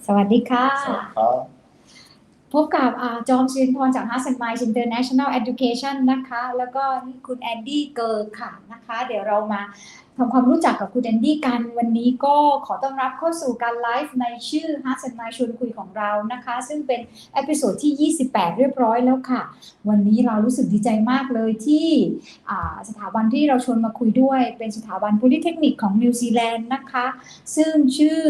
สวัสดีค่ะสวัสดีครับพบกับจอมศิรินทร์จาก Hearts and Minds International Education นะคะแล้วก็นี่คุณแอนดี้เกิร์กค่ะนะคะเดี๋ยวเรามาทำความรู้จักกับคุณแอนดี้กันวันนี้ก็ขอต้อนรับเข้าสู่การไลฟ์ในชื่อ Hearts and Minds ชวนคุยของเรานะคะซึ่งเป็นเอพิโซดที่28เรียบร้อยแล้วค่ะวันนี้เรารู้สึกดีใจมากเลยที่สถาบันที่เราชวนมาคุยด้วยเป็นสถาบัน Polytechnic ของนิวซีแลนด์นะคะซึ่งชื่อ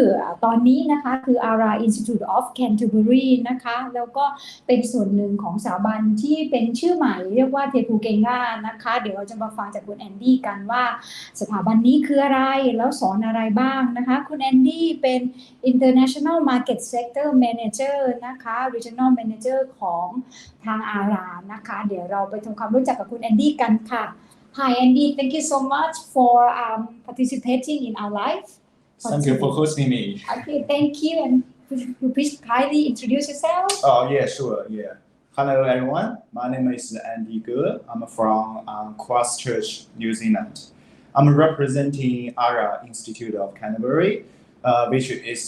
ตอนนี้นะคะคือ Ara Institute of Canterbury นะคะแล้วก็เป็นส่วนหนึ่งของสถาบันที่เป็นชื่อใหม่เรียกว่าเทปูเกงานะคะเดี๋ยวเราจะมาฟังจากคุณแอนดี้กันว่าสถาบันนี้คืออะไรแล้วสอนอะไรบ้างนะคะคุณแอนดี้เป็น International Market Sector Manager นะคะ Regional Manager ของทาง Ara นะคะเดี๋ยวเราไปทำความรู้จักกับคุณแอนดี้กันค่ะ Hi Andy, thank you so much for participating in our live. Thank you for hosting me. Okay, thank you. And could you please kindly introduce yourself? Oh, yeah, sure. Yeah. Hello, everyone. My name is Andy Ge. I'm from Christchurch, New Zealand. I'm representing Ara Institute of Canterbury, which is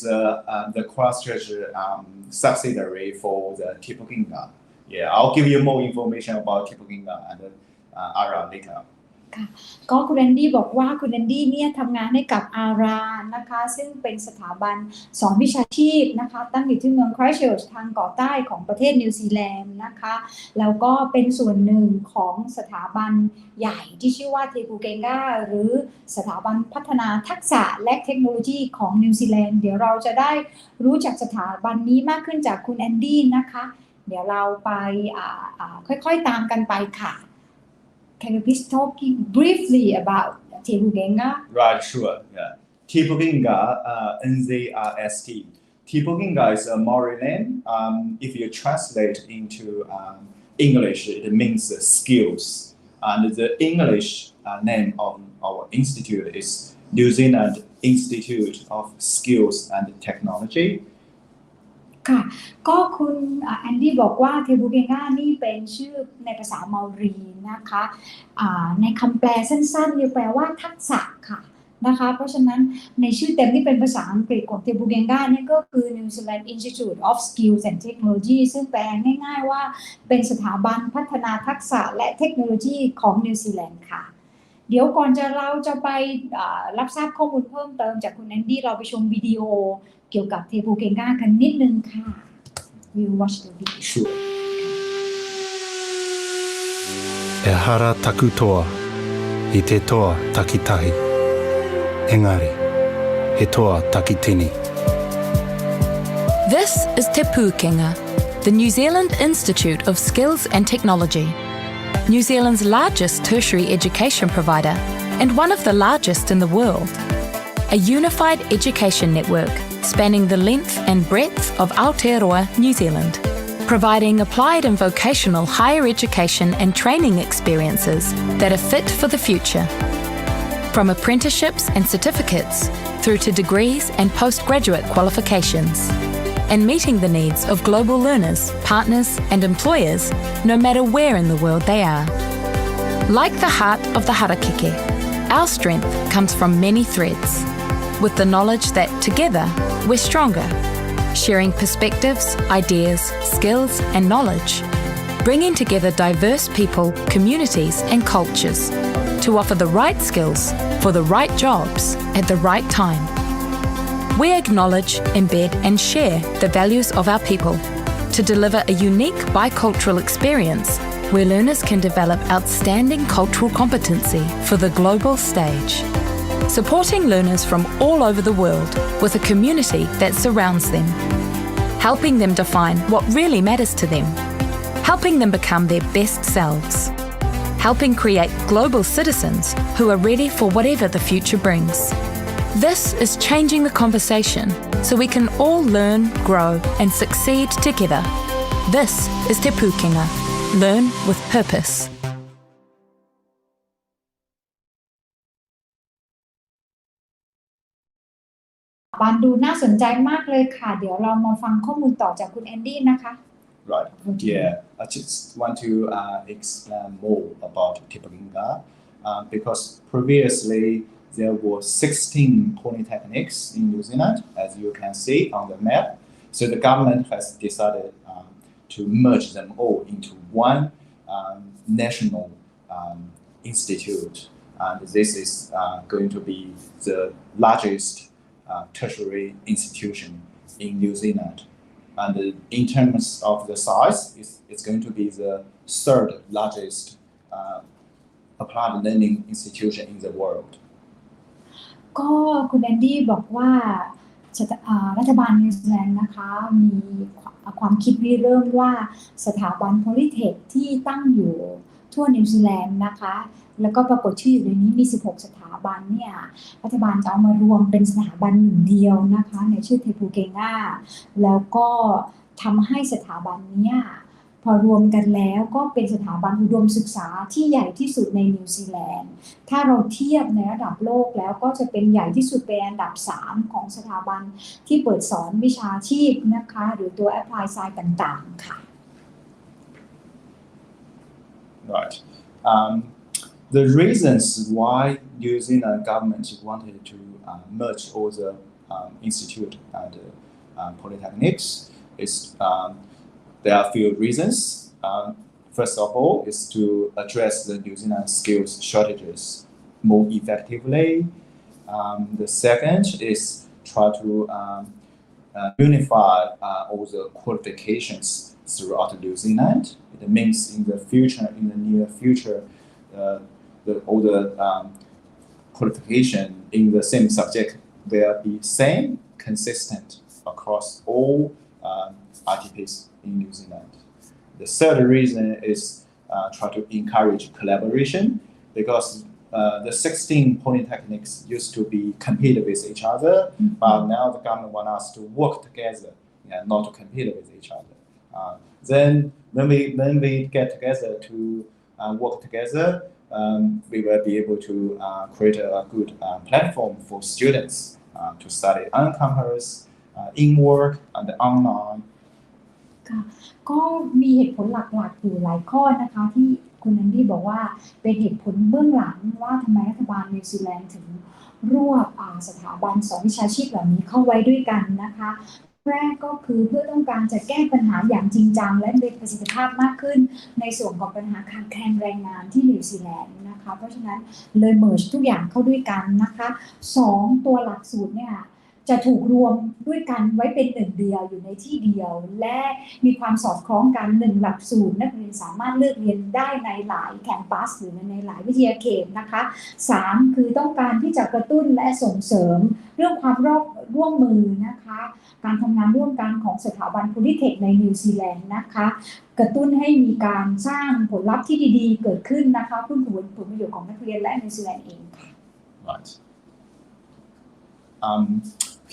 the Christchurch subsidiary for the Tipukinga. Yeah, I'll give you more information about Tipukinga and Ara later. ค่ะก็คุณแอนดี้บอกว่าคุณแอนดี้เนี่ยทำงานให้กับอารานะคะซึ่งเป็นสถาบันสอนวิชาชีพนะคะตั้งอยู่ที่เมืองไครสต์เชิร์ชทางเกาะใต้ของประเทศนิวซีแลนด์นะคะแล้วก็เป็นส่วนหนึ่งของสถาบันใหญ่ที่ชื่อว่าเทปูเกงาหรือสถาบันพัฒนาทักษะและเทคโนโลยีของนิวซีแลนด์เดี๋ยวเราจะได้รู้จักสถาบันนี้มากขึ้นจากคุณแอนดี้นะคะเดี๋ยวเราไปค่อยๆตามกันไปค่ะ Can you please talk briefly about Tipukenga? Right, sure. Yeah. Tipukinga, NZRST. Tipukinga is a Maori name. If you translate into English, it means skills. And the English name of our institute is New Zealand Institute of Skills and Technology.ค่ะก็คุณแอนดี้บอกว่าเทปูเกงานี่เป็นชื่อในภาษาเมารีนะคะในคำแปลสั้นๆแปลว่าทักษะค่ะนะคะเพราะฉะนั้นในชื่อเต็มที่เป็นภาษาอังกฤษของเทปูเกงานี่ก็คือ New Zealand Institute of Skills and Technology ซึ่งแปลง่ายๆว่าเป็นสถาบันพัฒนาทักษะและเทคโนโลยีของนิวซีแลนด์ค่ะเดี๋ยวก่อนเราจะไปรับทราบข้อมูลเพิ่มเติมจากคุณแอนดี้เราไปชมวิดีโอเกี่ยวกับเทปูเกงากันนิดนึงค่ะ We'll watch the video. Sure. E hara taku toa, I te toa takitahi. Engari, he toa takitini. This is Te Pūkenga, the New Zealand Institute of Skills and Technology, New Zealand's largest tertiary education provider and one of the largest in the world. A unified education network spanning the length and breadth of Aotearoa, New Zealand, providing applied and vocational higher education and training experiences that are fit for the future. From apprenticeships and certificates through to degrees and postgraduate qualifications, and meeting the needs of global learners, partners and employers no matter where in the world they are. Like the heart of the harakeke, our strength comes from many threads, with the knowledge that together we're stronger, sharing perspectives, ideas, skills and knowledge, bringing together diverse people, communities and cultures to offer the right skills for the right jobs at the right time. We acknowledge, embed and share the values of our people to deliver a unique bicultural experience where learners can develop outstanding cultural competency for the global stage. Supporting learners from all over the world with a community that surrounds them, helping them define what really matters to them, helping them become their best selves, helping create global citizens who are ready for whatever the future brings. This is changing the conversation so we can all learn, grow and succeed together. This is Te Pūkenga. Learn with purpose. บานดูน่าสนใจมากเลยค่ะเดี๋ยวเรามาฟังข้อมูลต่อจากคุณแอนดี้นะคะ Right. Yeah. I just want to explain more about Tipukinga because previously there were 16 polytechnics in New Zealand, as you can see on the map. So the government has decided to merge them all into one national institute, and this is going to be the largest tertiary institution in New Zealand. And in terms of the size, it's going to be the third largest applied learning institution in the world. ก็คุณแอนดี้บอกว่ารัฐบาลนิวซีแลนด์นะคะมีความคิดริเริ่มว่าสถาบันโพลิเทคที่ตั้งอยู่ทั่วนิวซีแลนด์นะคะแล้วก็ปรากฏชื่ออยู่ในนี้มี16สถาบันเนี่ยรัฐบาลจะเอามารวมเป็นสถาบันหนึ่งเดียวนะคะในชื่อเทปูเกง่าแล้วก็ทำให้สถาบันเนี้ยพอรวมกันแล้วก็เป็นสถาบันอุดมศึกษาที่ใหญ่ที่สุดในนิวซีแลนด์ถ้าเราเทียบในระดับโลกแล้วก็จะเป็นใหญ่ที่สุดเป็นอันดับ3ของสถาบันที่เปิดสอนวิชาชีพนะคะหรือตัว Apply Science ต่างๆค่ะ Right. The reasons why New Zealand government wanted to merge all the institute and polytechnics is there are a few reasons. First of all, is to address the New Zealand skills shortages more effectively. The second is try to unify all the qualifications throughout New Zealand. It means in the near future, all the qualification in the same subject will be same, consistent across all ITPs in New Zealand. The third reason is try to encourage collaboration because the 16 polytechnics used to be compete with each other, but now the government wants us to work together, not to compete with each other. Then when we get together to work together, we will be able to create a good platform for students to study on campus, in work, and online. ก็มีเหตุผลหลักๆอยู่หลายข้อนะคะที่คุณแอนดี้บอกว่าเป็นเหตุผลเบื้องหลังว่าทำไมรัฐบาลนิวซีแลนด์ถึงรวบสถาบันสอนวิชาชีพเหล่านี้เข้าไว้ด้วยกันนะคะแรกก็คือเพื่อต้องการจะแก้ปัญหาอย่างจริงจังและมีประสิทธิภาพมากขึ้นในส่วนของปัญหาขาดแคลนแรงงานที่นิวซีแลนด์นะคะเพราะฉะนั้นเลยเมิร์จทุกอย่างเข้าด้วยกันนะคะ2ตัวหลักสูตรเนี่ยจะถูกรวมด้วยกันไว้เป็นหนึ่งเดียวอยู่ในที่เดียวและมีความสอดคล้องกัน1หลักสูตรนักเรียนสามารถเลือกเรียนได้ในหลายแคมปัสหรือในหลายวิทยาเขตนะคะ3คือต้องการที่จะกระตุ้นและส่งเสริมเรื่องความร่วมมือนะคะการทำงานร่วมกันของสถาบันโพลิเทคในนิวซีแลนด์นะคะกระตุ้นให้มีการสร้างผลลัพธ์ที่ดีๆเกิดขึ้นนะคะเพื่อผลประโยชน์ของนักเรียนและนิวซีแลนด์เองค่ะ Right.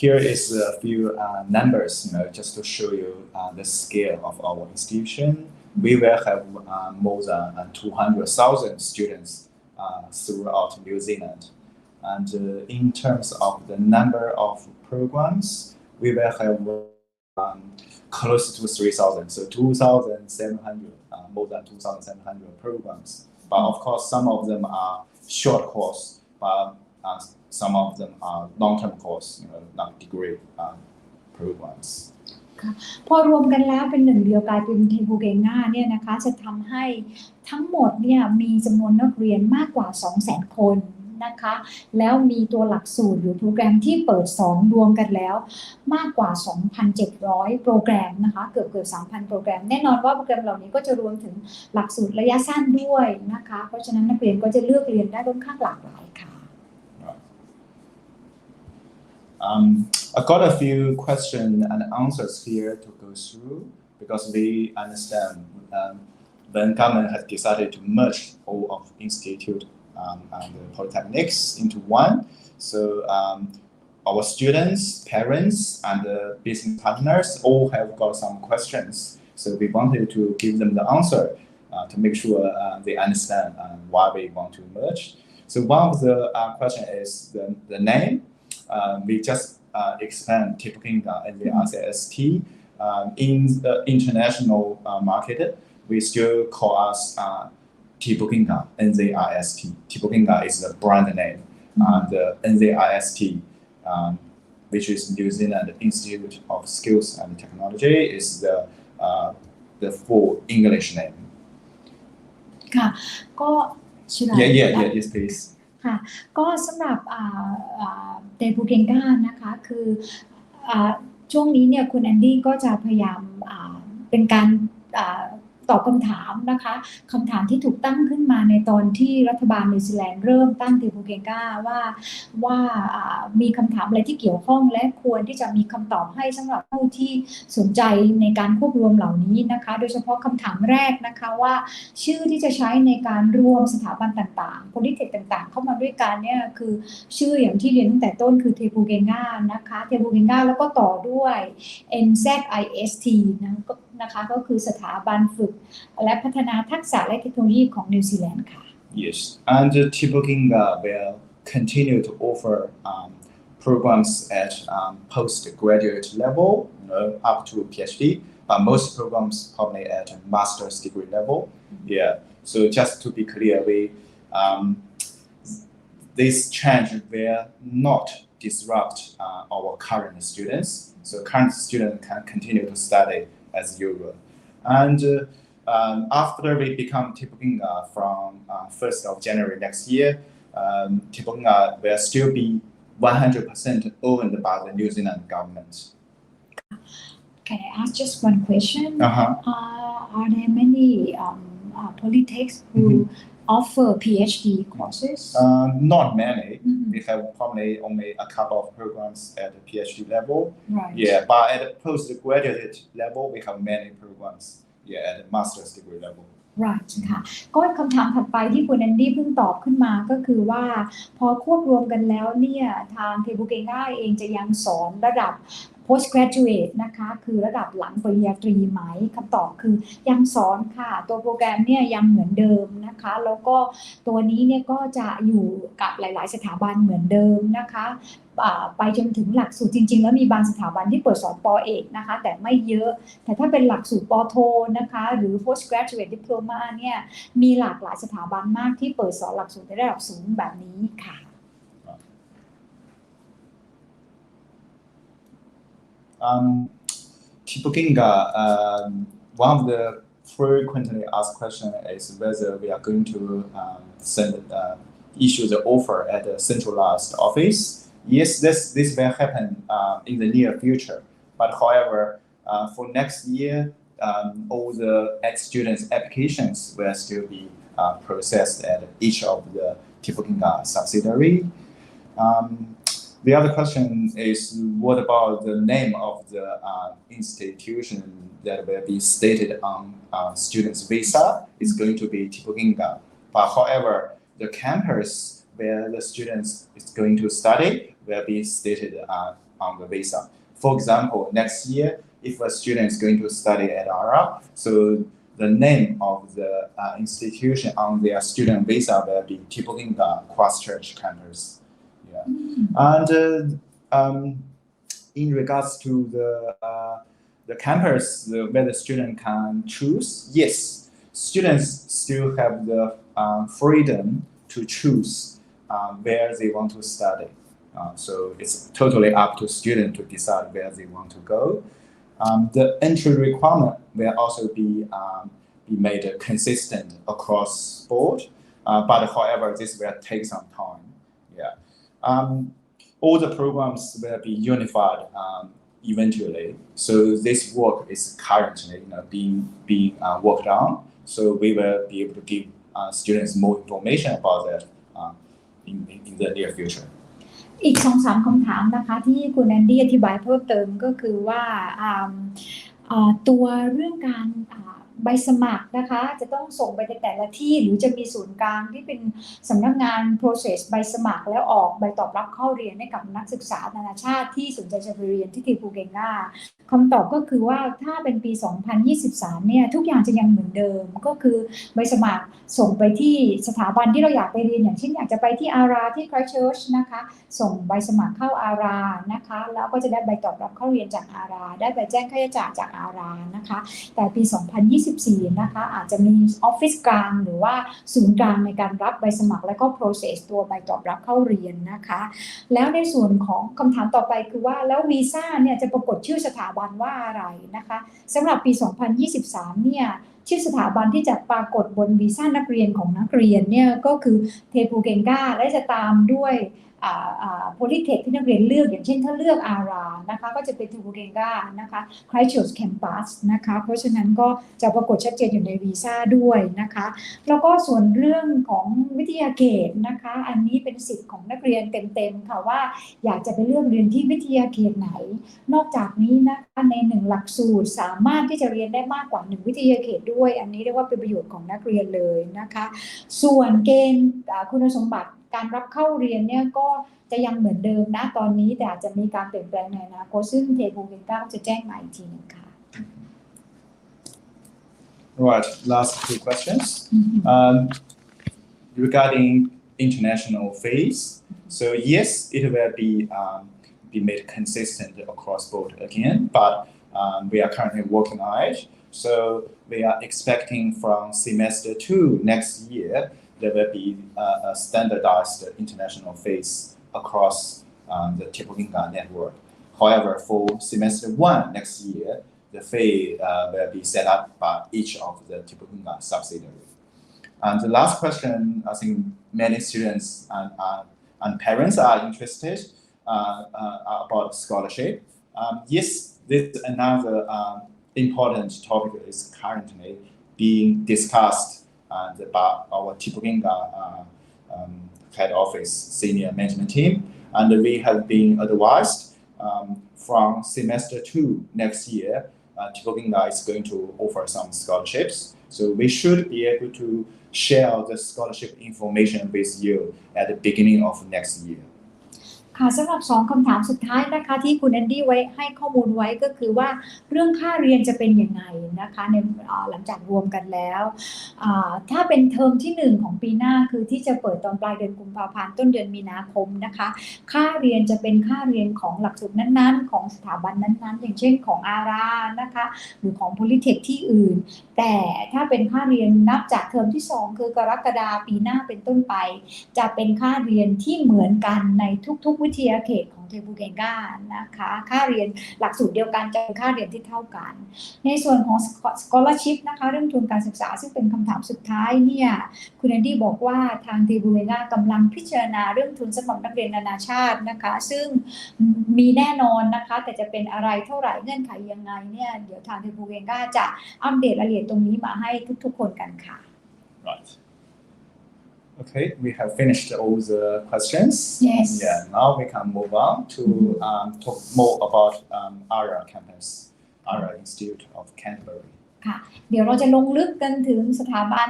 Here is a few numbers, just to show you the scale of our institution. We will have more than 200,000 students throughout New Zealand. And in terms of the number of programs, we will have close to 3,000, so 2,700, more than 2,700 programs. But of course, some of them are short course, but some of them are long-term course, like degree programs. พอรวมกันแล้วเป็นหนึ่งเดียวกลายเป็นเทปูเกง่าเนี่ยนะคะจะทำให้ทั้งหมดเนี่ยมีจำนวนนักเรียนมากกว่า 200,000 คนนะคะแล้วมีตัวหลักสูตรหรือโปรแกรมที่เปิดสอนรวมกันแล้วมากกว่า 2,700 โปรแกรมนะคะเกือบ 3,000 โปรแกรมแน่นอนว่าโปรแกรมเหล่านี้ก็จะรวมถึงหลักสูตรระยะสั้นด้วยนะคะเพราะฉะนั้นนักเรียนก็จะเลือกเรียนได้ค่อนข้างหลากหลายค่ะ I got a few questions and answers here to go through because we understand when government has decided to merge all of institute and the polytechnics into one. So our students, parents, and the business partners all have got some questions. So we wanted to give them the answer to make sure they understand why we want to merge. So one of the questions is the name. We just expand Tipukinga and the RCST. In the international market, we still call us Tipukinga NZIST. Tipukinga is the brand name, and the NZIST which is New Zealand Institute of Skills and Technology, is the full English name. ค่ะก็ชื่ออะไร Yes, please. ค่ะก็สำหรับเตปูเกงก้านะคะคือช่วงนี้เนี่ยคุณแอนดี้ก็จะพยายามเป็นการตอบคำถามนะคะคำถามที่ถูกตั้งขึ้นมาในตอนที่รัฐบาลนิวซีแลนด์เริ่มตั้งเตปูเกงก้าว่ามีคำถามอะไรที่เกี่ยวข้องและควรที่จะมีคำตอบให้สำหรับผู้ที่สนใจในการควบรวมเหล่านี้นะคะโดยเฉพาะคำถามแรกนะคะว่าชื่อที่จะใช้ในการรวมสถาบันต่างๆ Polytech ต่างๆเข้ามาด้วยกันเนี่ยคือชื่ออย่างที่เรียนตั้งแต่ต้นคือเทปูเกงก้านะคะเทปูเกงก้าแล้วก็ต่อด้วย NZIST นะคะก็คือสถาบันฝึกและพัฒนาทักษะและเทคโนโลยีของนิวซีแลนด์ค่ะ Yes, and Tibukinga will continue to offer programs at postgraduate level, up to PhD, but most programs probably at master's degree level. Yeah, so just to be clear, this change will not disrupt our current students. So current students can continue to study as usual. And after we become Tibukinga from 1st of January next year, Tibukinga will still be 100% owned by the New Zealand government. Can I ask just one question? Are there many polytechs who offer PhD courses? Not many. We have probably only a couple of programs at the PhD level. Right. Yeah, but at the postgraduate level, we have many programs. Yeah, at the master's degree level. Right ค่ะก็คำถามถัดไปที่คุณแอนดี้เพิ่งตอบขึ้นมาก็คือว่าพอควบรวมกันแล้วเนี่ยทางเทปูเกงก้าเองจะยังสอนระดับ postgraduate นะคะคือระดับหลังปริญญาตรีไหมคำตอบคือยังสอนค่ะตัวโปรแกรมเนี่ยยังเหมือนเดิมนะคะแล้วก็ตัวนี้เนี่ยก็จะอยู่กับหลายๆสถาบันเหมือนเดิมนะคะไปจนถึงหลักสูตรจริงๆแล้วมีบางสถาบันที่เปิดสอนป.เอกนะคะแต่ไม่เยอะแต่ถ้าเป็นหลักสูตรป.โทนะคะหรือ postgraduate diploma เนี่ยมีหลากหลายสถาบันมากที่เปิดสอนหลักสูตรในระดับสูงแบบนี้ค่ะ Tibukinga, one of the frequently asked questions is whether we are going to issue the offer at a centralized office. Yes, this will happen in the near future. But however, for next year, all the ex-students' applications will still be processed at each of the Tibukinga subsidiary. The other question is, what about the name of the institution that will be stated on students' visa? It's going to be Tibukinga. But however, the campus where the students is going to study will be stated on the visa. For example, next year, if a student is going to study at Ara, so the name of the institution on their student visa will be Tibukinga Christchurch campus. Yeah. And in regards to the campus where the student can choose, yes, students still have the freedom to choose where they want to study. So it's totally up to students to decide where they want to go. The entry requirement will also be made consistent across board, but however, this will take some time. Yeah. All the programs will be unified eventually. So this work is currently being worked on. So we will be able to give students more information about that in the near future. อีก 2-3 คำถามนะคะที่คุณแอนดี้อธิบายเพิ่มเติมก็คือว่าตัวเรื่องการใบสมัครนะคะจะต้องส่งไปในแต่ละที่หรือจะมีศูนย์กลางที่เป็นสำนักงาน process ใบสมัครแล้วออกใบตอบรับเข้าเรียนให้กับนักศึกษานานาชาติที่สนใจจะไปเรียนที่ทิบูเกงก้าคำตอบก็คือว่าถ้าเป็นปี 2023 เนี่ยทุกอย่างจะยังเหมือนเดิมก็คือใบสมัครส่งไปที่สถาบันที่เราอยากไปเรียนอย่างเช่นอยากจะไปที่อาราที่ Christchurch นะคะส่งใบสมัครเข้าอารานะคะแล้วก็จะได้ใบตอบรับเข้าเรียนจากอาราได้ใบแจ้งค่าใช้จ่ายจากอารานะคะแต่ปี 2024 2024นะคะอาจจะมีออฟฟิศกลางหรือว่าศูนย์กลางในการรับใบสมัครและก็ process ตัวใบตอบรับเข้าเรียนนะคะแล้วในส่วนของคำถามต่อไปคือว่าแล้ววีซ่าเนี่ยจะปรากฏชื่อสถาบันว่าอะไรนะคะสำหรับปี 2023 เนี่ยชื่อสถาบันที่จะปรากฏบนวีซ่านักเรียนของนักเรียนเนี่ยก็คือเทปูเกงกาและจะตามด้วยโพลิเทคที่นักเรียนเลือกอย่างเช่นถ้าเลือกอารานะคะก็จะเป็นเทปูเกงกานะคะไครสต์เชิร์ชแคมปัสนะคะเพราะฉะนั้นก็จะปรากฏชัดเจนอยู่ในวีซ่าด้วยนะคะแล้วก็ส่วนเรื่องของวิทยาเขตนะคะอันนี้เป็นสิทธิ์ของนักเรียนเต็มๆค่ะว่าอยากจะไปเลือกเรียนที่วิทยาเขตไหนนอกจากนี้นะคะใน1หลักสูตรสามารถที่จะเรียนได้มากกว่า1วิทยาเขตด้วยอันนี้เรียกว่าเป็นประโยชน์ของนักเรียนเลยนะคะส่วนเกณฑ์คุณสมบัติการรับเข้าเรียนเนี่ยก็จะยังเหมือนเดิมนะตอนนี้แต่อาจจะมีการเปลี่ยนแปลงในอนาคตซึ่งเทปูเกงกาจะแจ้งมาอีกทีนึงค่ะ Right, last two questions. Regarding international fees, so yes, it will be made consistent across board again, but we are currently working on it. So we are expecting from semester 2 next year, there will be a standardized international fees across the Tipuginga network. However, for semester 1 next year, the fee will be set up by each of the Tipuginga subsidiaries. And the last question, I think many students and parents are interested about scholarship. Yes, this is another important topic is currently being discussed by our Tipuginga head office senior management team, and we have been advised from semester 2 next year, Tipuginga is going to offer some scholarships. So we should be able to share the scholarship information with you at the beginning of next year. ค่ะสำหรับ2คำถามสุดท้ายนะคะที่คุณแอนดี้ไว้ให้ข้อมูลไว้ก็คือว่าเรื่องค่าเรียนจะเป็นยังไงนะคะในหลังจากรวมกันแล้วถ้าเป็นเทอมที่1ของปีหน้าคือที่จะเปิดตอนปลายเดือนกุมภาพันธ์ต้นเดือนมีนาคมนะคะค่าเรียนจะเป็นค่าเรียนของหลักสูตรนั้นๆของสถาบันนั้นๆอย่างเช่นของอารานะคะหรือของโพลิเทคที่อื่นแต่ถ้าเป็นค่าเรียนนับจากเทอมที่2คือกรกฎาคมปีหน้าเป็นต้นไปจะเป็นค่าเรียนที่เหมือนกันในทุกๆวิทยาเขตของเทปูเกงกานะคะค่าเรียนหลักสูตรเดียวกันจะเป็นค่าเรียนที่เท่ากันในส่วนของ scholarship นะคะเรื่องทุนการศึกษาซึ่งเป็นคำถามสุดท้ายเนี่ยคุณแอนดี้บอกว่าทางเทปูเกงกากำลังพิจารณาเรื่องทุนสำหรับนักเรียนนานาชาตินะคะซึ่งมีแน่นอนนะคะแต่จะเป็นอะไรเท่าไหร่เงื่อนไขยังไงเนี่ยเดี๋ยวทางเทปูเกงกาจะอัปเดตรายละเอียดตรงนี้มาให้ทุกๆคนกันค่ะ Right. Okay, we have finished all the questions. Yes. Yeah, now we can move on to talk more about Ara campus, Ara Institute of Canterbury. ค่ะเดี๋ยวเราจะลงลึกกันถึงสถาบัน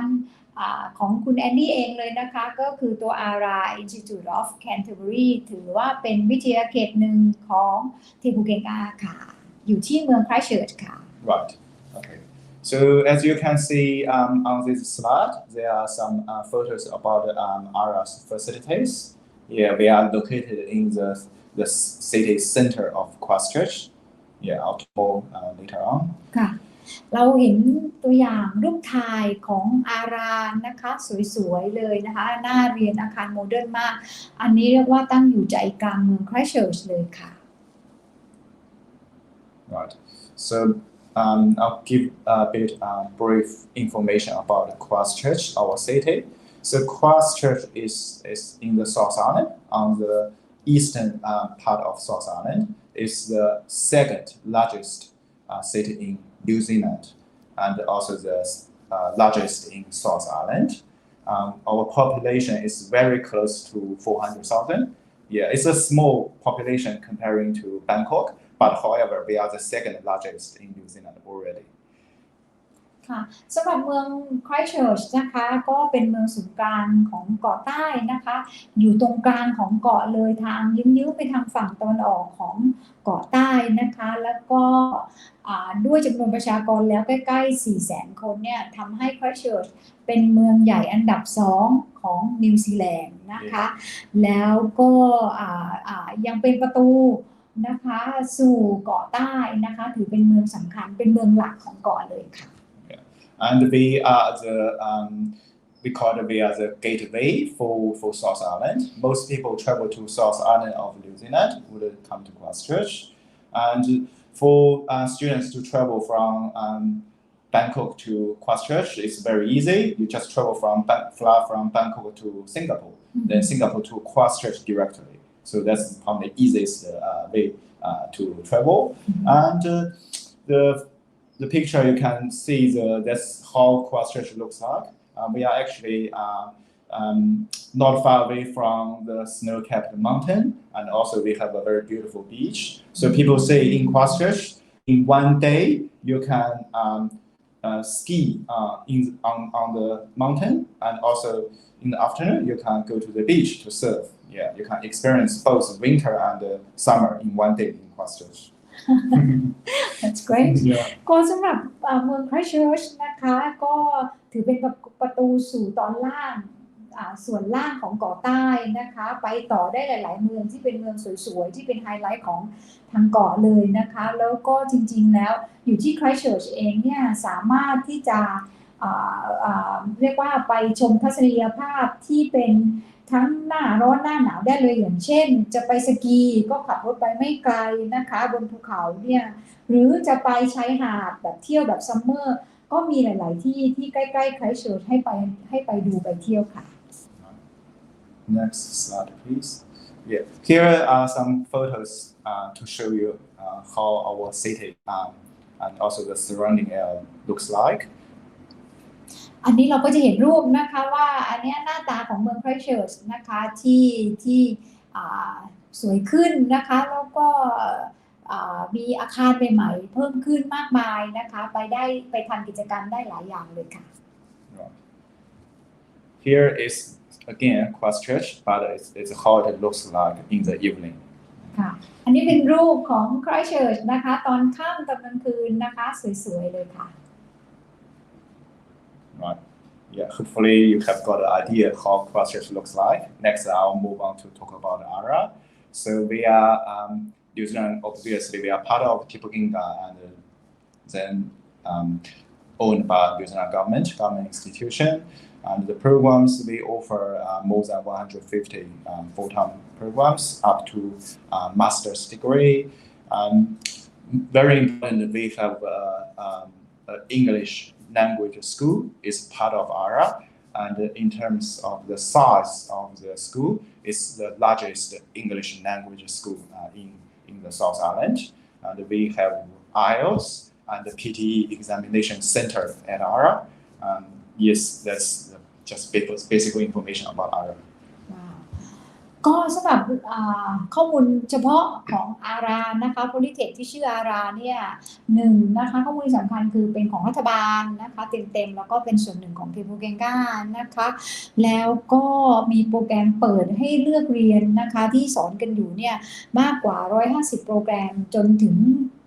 ของคุณแอนดี้เองเลยนะคะก็คือตัว Ara Institute of Canterbury ถือว่าเป็นวิทยาเขตหนึ่งของเทปูเกงกาค่ะอยู่ที่เมืองไครสต์เชิร์ชค่ะ Right. Okay. So as you can see on this slide, there are some photos about Ara's facilities. Yeah, we are located in the city center of Christchurch. Yeah, I'll talk more later on. ค่ะเราเห็นตัวอย่างรูปถ่ายของอารานะคะสวยๆเลยนะคะหน้าเรียนอาคารโมเดิร์นมากอันนี้เรียกว่าตั้งอยู่ใจกลางเมืองไครสต์เชิร์ชเลยค่ะ Right. So I'll give a bit brief information about Christchurch, our city. So Christchurch is in the South Island, on the eastern part of South Island. It's the second largest city in New Zealand, and also the largest in South Island. Our population is very close to 400,000. Yeah, it's a small population comparing to Bangkok, but however, we are the second largest in New Zealand already. ค่ะสำหรับเมืองไครสต์เชิร์ชนะคะก็เป็นเมืองศูนย์กลางของเกาะใต้นะคะอยู่ตรงกลางของเกาะเลยทางยื้อๆไปทางฝั่งตะวันออกของเกาะใต้นะคะแล้วก็ด้วยจำนวนประชากรแล้วใกล้ๆ 400,000 คนเนี่ยทำให้ไครสต์เชิร์ชเป็นเมืองใหญ่อันดับ2ของนิวซีแลนด์นะคะแล้วก็ยังเป็นประตูนะคะสู่เกาะใต้นะคะถือเป็นเมืองสำคัญเป็นเมืองหลักของเกาะเลยค่ะ And we call it the gateway for South Island. Most people travel to South Island of New Zealand would come to Christchurch. And for students to travel from Bangkok to Christchurch, it's very easy. You just fly from Bangkok to Singapore, then Singapore to Christchurch directly. So that's probably the easiest way to travel. And the picture you can see that's how Christchurch looks like. We are actually not far away from the snow-capped mountain, and also we have a very beautiful beach. So people say in Christchurch, in one day you can ski on the mountain, and also in the afternoon you can go to the beach to surf. Yeah, you can experience both winter and summer in one day in Christchurch. That's great. Yeah. ก็สำหรับเมือง Christchurch นะคะก็ถือเป็นประตูสู่ตอนล่างส่วนล่างของเกาะใต้นะคะไปต่อได้หลายๆเมืองที่เป็นเมืองสวยๆที่เป็นไฮไลท์ของทางเกาะเลยนะคะแล้วก็จริงๆแล้วอยู่ที่ Christchurch เองเนี่ยสามารถที่จะเรียกว่าไปชมทัศนียภาพที่เป็นทั้งหน้าร้อนหน้าหนาวได้เลยอย่างเช่นจะไปสกีก็ขับรถไปไม่ไกลนะคะบนภูเขาเนี่ยหรือจะไปชายหาดแบบเที่ยวแบบซัมเมอร์ก็มีหลายๆที่ใกล้ๆ Christchurch ให้ไปดูไปเที่ยวค่ะ Next slide, please. Yeah, here are some photos to show you how our city and also the surrounding area looks like. อันนี้เราก็จะเห็นรูปนะคะว่าอันนี้หน้าตาของเมือง Christchurch นะคะที่สวยขึ้นนะคะแล้วก็มีอาคารใหม่ๆเพิ่มขึ้นมากมายนะคะไปทำกิจกรรมได้หลายอย่างเลยค่ะ Here is again Christchurch, but it's how it looks like in the evening. ค่ะอันนี้เป็นรูปของ Christchurch นะคะตอนค่ำตอนกลางคืนนะคะสวยๆเลยค่ะ Right. Yeah, hopefully you have got an idea how Christchurch looks like. Next, I'll move on to talk about Ara. So we are New Zealand. Obviously, we are part of Tipukinga, and then owned by New Zealand government institution. And the programs we offer more than 150 full-time programs up to master's degree. Very important, we have English language school is part of Ara, and in terms of the size of the school, it's the largest English language school in the South Island. And we have IELTS and the PTE examination center at Ara. Yes, that's just basic information about Ara. ก็สำหรับข้อมูลเฉพาะของอารานะคะโพลิเทคที่ชื่ออาราเนี่ย1นะคะข้อมูลสำคัญคือเป็นของรัฐบาลนะคะเต็มๆแล้วก็เป็นส่วนหนึ่งของเทปูเกงกานะคะแล้วก็มีโปรแกรมเปิดให้เลือกเรียนนะคะที่สอนกันอยู่เนี่ยมากกว่า150โปรแกรมจนถึง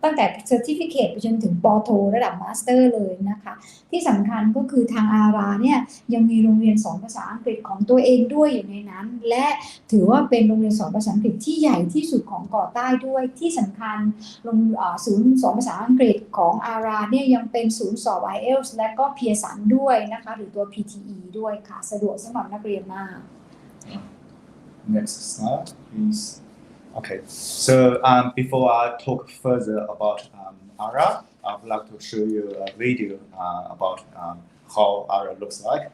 ตั้งแต่ Certificate ไปจนถึงป.โทระดับมาสเตอร์เลยนะคะที่สำคัญก็คือทางอาราเนี่ยยังมีโรงเรียนสอนภาษาอังกฤษของตัวเองด้วยอยู่ในนั้นและถือว่าเป็นโรงเรียนสอนภาษาอังกฤษที่ใหญ่ที่สุดของเกาะใต้ด้วยที่สำคัญศูนย์สอนภาษาอังกฤษของอาราเนี่ยยังเป็นศูนย์สอบ IELTS และก็ Pearson ด้วยนะคะหรือตัว PTE ด้วยค่ะสะดวกสำหรับนักเรียนมาก Next slide, please. Okay, so before I talk further about Ara, I would like to show you a video about how Ara looks like.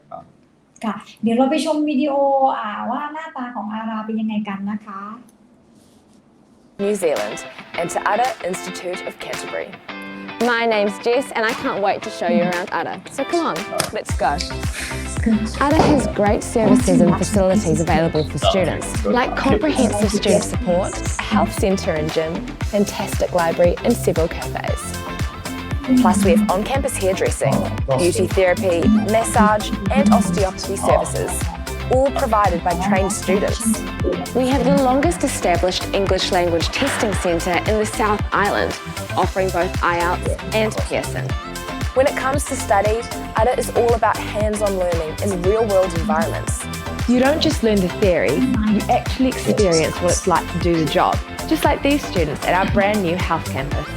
ค่ะเดี๋ยวเราไปชมวิดีโอว่าหน้าตาของอาราเป็นยังไงกันนะคะ New Zealand and to Ara Institute of Canterbury. My name's Jess and I can't wait to show you around Ara. So come on, let's go. Ara has great services and facilities available for students, like comprehensive student support, a health centre and gym, fantastic library and several cafes. Plus we have on-campus hairdressing, beauty therapy, massage and osteopathy services, all provided by trained students. We have the longest established English language testing centre in the South Island, offering both IELTS and Pearson. When it comes to study, Ara is all about hands-on learning in real-world environments. You don't just learn the theory, you actually experience what it's like to do the job, just like these students at our brand new health campus.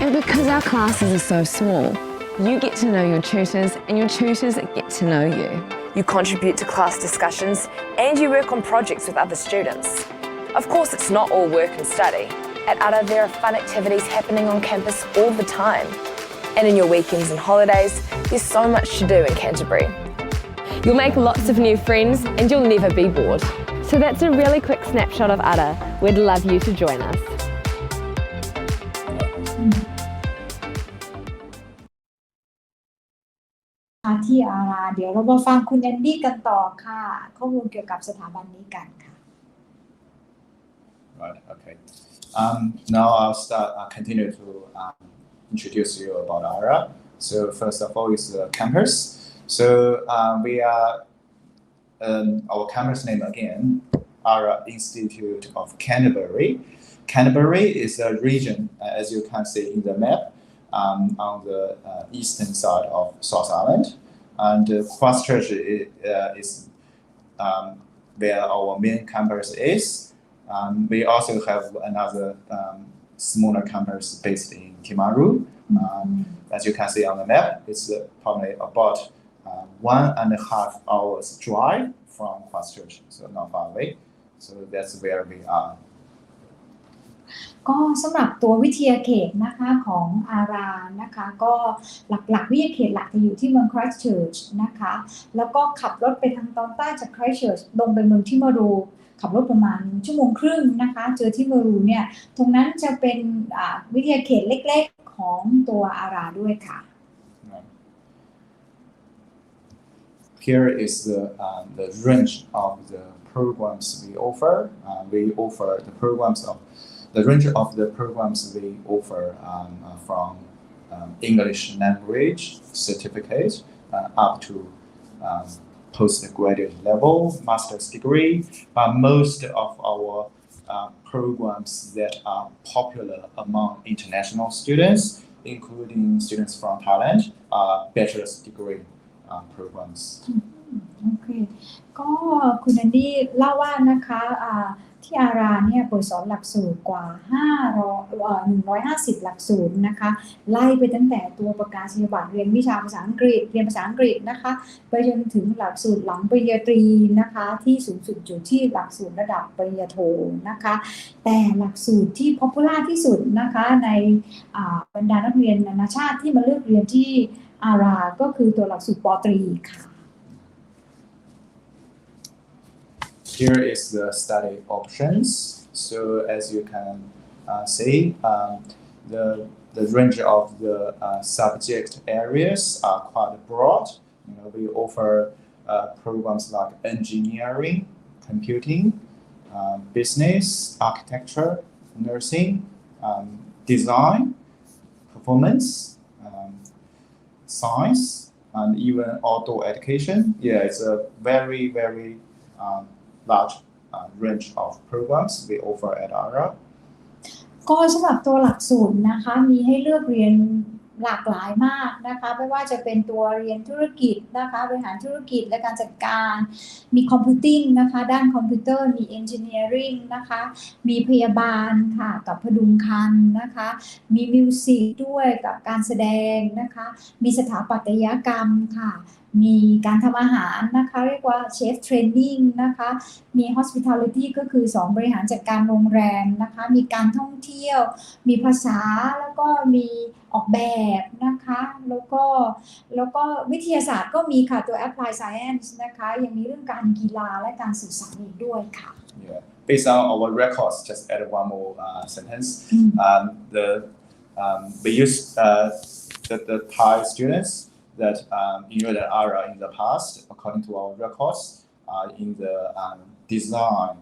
And because our classes are so small, You get to know your tutors and your tutors get to know you. You contribute to class discussions and you work on projects with other students. Of course, it's not all work and study. At Ara, there are fun activities happening on campus all the time. And in your weekends and holidays, there's so much to do in Canterbury. You'll make lots of new friends and you'll never be bored. So that's a really quick snapshot of Ara. We'd love you to join us. ที่อาราเดี๋ยวเรามาฟังคุณแอนดี้กันต่อค่ะข้อมูลเกี่ยวกับสถาบันนี้กันค่ะ Right. Okay. Now I'll continue to introduce you about Ara. So first of all is the campus. So we are our campus name again, Ara Institute of Canterbury. Canterbury is a region, as you can see in the map, on the eastern side of South Island, and Christchurch is where our main campus is. We also have another smaller campus based in Timaru. As you can see on the map, it's probably about 1.5 hours drive from Christchurch, so not far away. So that's where we are. ก็สำหรับตัววิทยาเขตนะคะของอารานะคะก็หลักๆวิทยาเขตหลักจะอยู่ที่เมือง Christchurch นะคะแล้วก็ขับรถไปทางตอนใต้จาก Christchurch ลงไปเมืองทิมารูขับรถประมาณ1.5 ชั่วโมงนะคะเจอทิมารูเนี่ยตรงนั้นจะเป็นวิทยาเขตเล็กๆของตัวอาราด้วยค่ะ Here is the range of the programs we offer. We offer the range of the programs we offer from English language certificate up to postgraduate level, master's degree. But most of our programs that are popular among international students, including students from Thailand, are bachelor's degree programs. โอเคก็คุณแอนดี้เล่าว่านะคะที่อาราเนี่ยเปิดสอนหลักสูตรกว่า150 หลักสูตรนะคะไล่ไปตั้งแต่ตัวประกาศนียบัตรเรียนวิชาภาษาอังกฤษเรียนภาษาอังกฤษนะคะไปจนถึงหลักสูตรหลังปริญญาตรีนะคะที่สูงสุดอยู่ที่หลักสูตรระดับปริญญาโทนะคะแต่หลักสูตรที่ป๊อปปูล่าที่สุดนะคะในบรรดานักเรียนนานาชาติที่มาเลือกเรียนที่อาราก็คือตัวหลักสูตรป.ตรีค่ะ Here is the study options. So as you can see, the range of the subject areas are quite broad. We offer programs like engineering, computing, business, architecture, nursing, design, performance, science, and even outdoor education. Yeah, it's a very large range of programs we offer at Ara. ก็สำหรับตัวหลักสูตรนะคะมีให้เลือกเรียนหลากหลายมากนะคะไม่ว่าจะเป็นตัวเรียนธุรกิจนะคะบริหารธุรกิจและการจัดการมีคอมพิวติ้งนะคะด้านคอมพิวเตอร์มีเอนจิเนียริงนะคะมีพยาบาลค่ะกับพดุงครรภ์นะคะมีมิวสิกด้วยกับการแสดงนะคะมีสถาปัตยกรรมค่ะมีการทำอาหารนะคะเรียกว่าเชฟเทรนนิ่งนะคะมี hospitality ก็คือสอนบริหารจัดการโรงแรมนะคะมีการท่องเที่ยวมีภาษาแล้วก็มีออกแบบนะคะแล้วก็วิทยาศาสตร์ก็มีค่ะตัว apply science นะคะยังมีเรื่องการกีฬาและการสื่อสารอีกด้วยค่ะ Yeah. Based on our records, just add one more sentence. We use the Thai students that enrolled at Ara in the past, according to our records, in the design,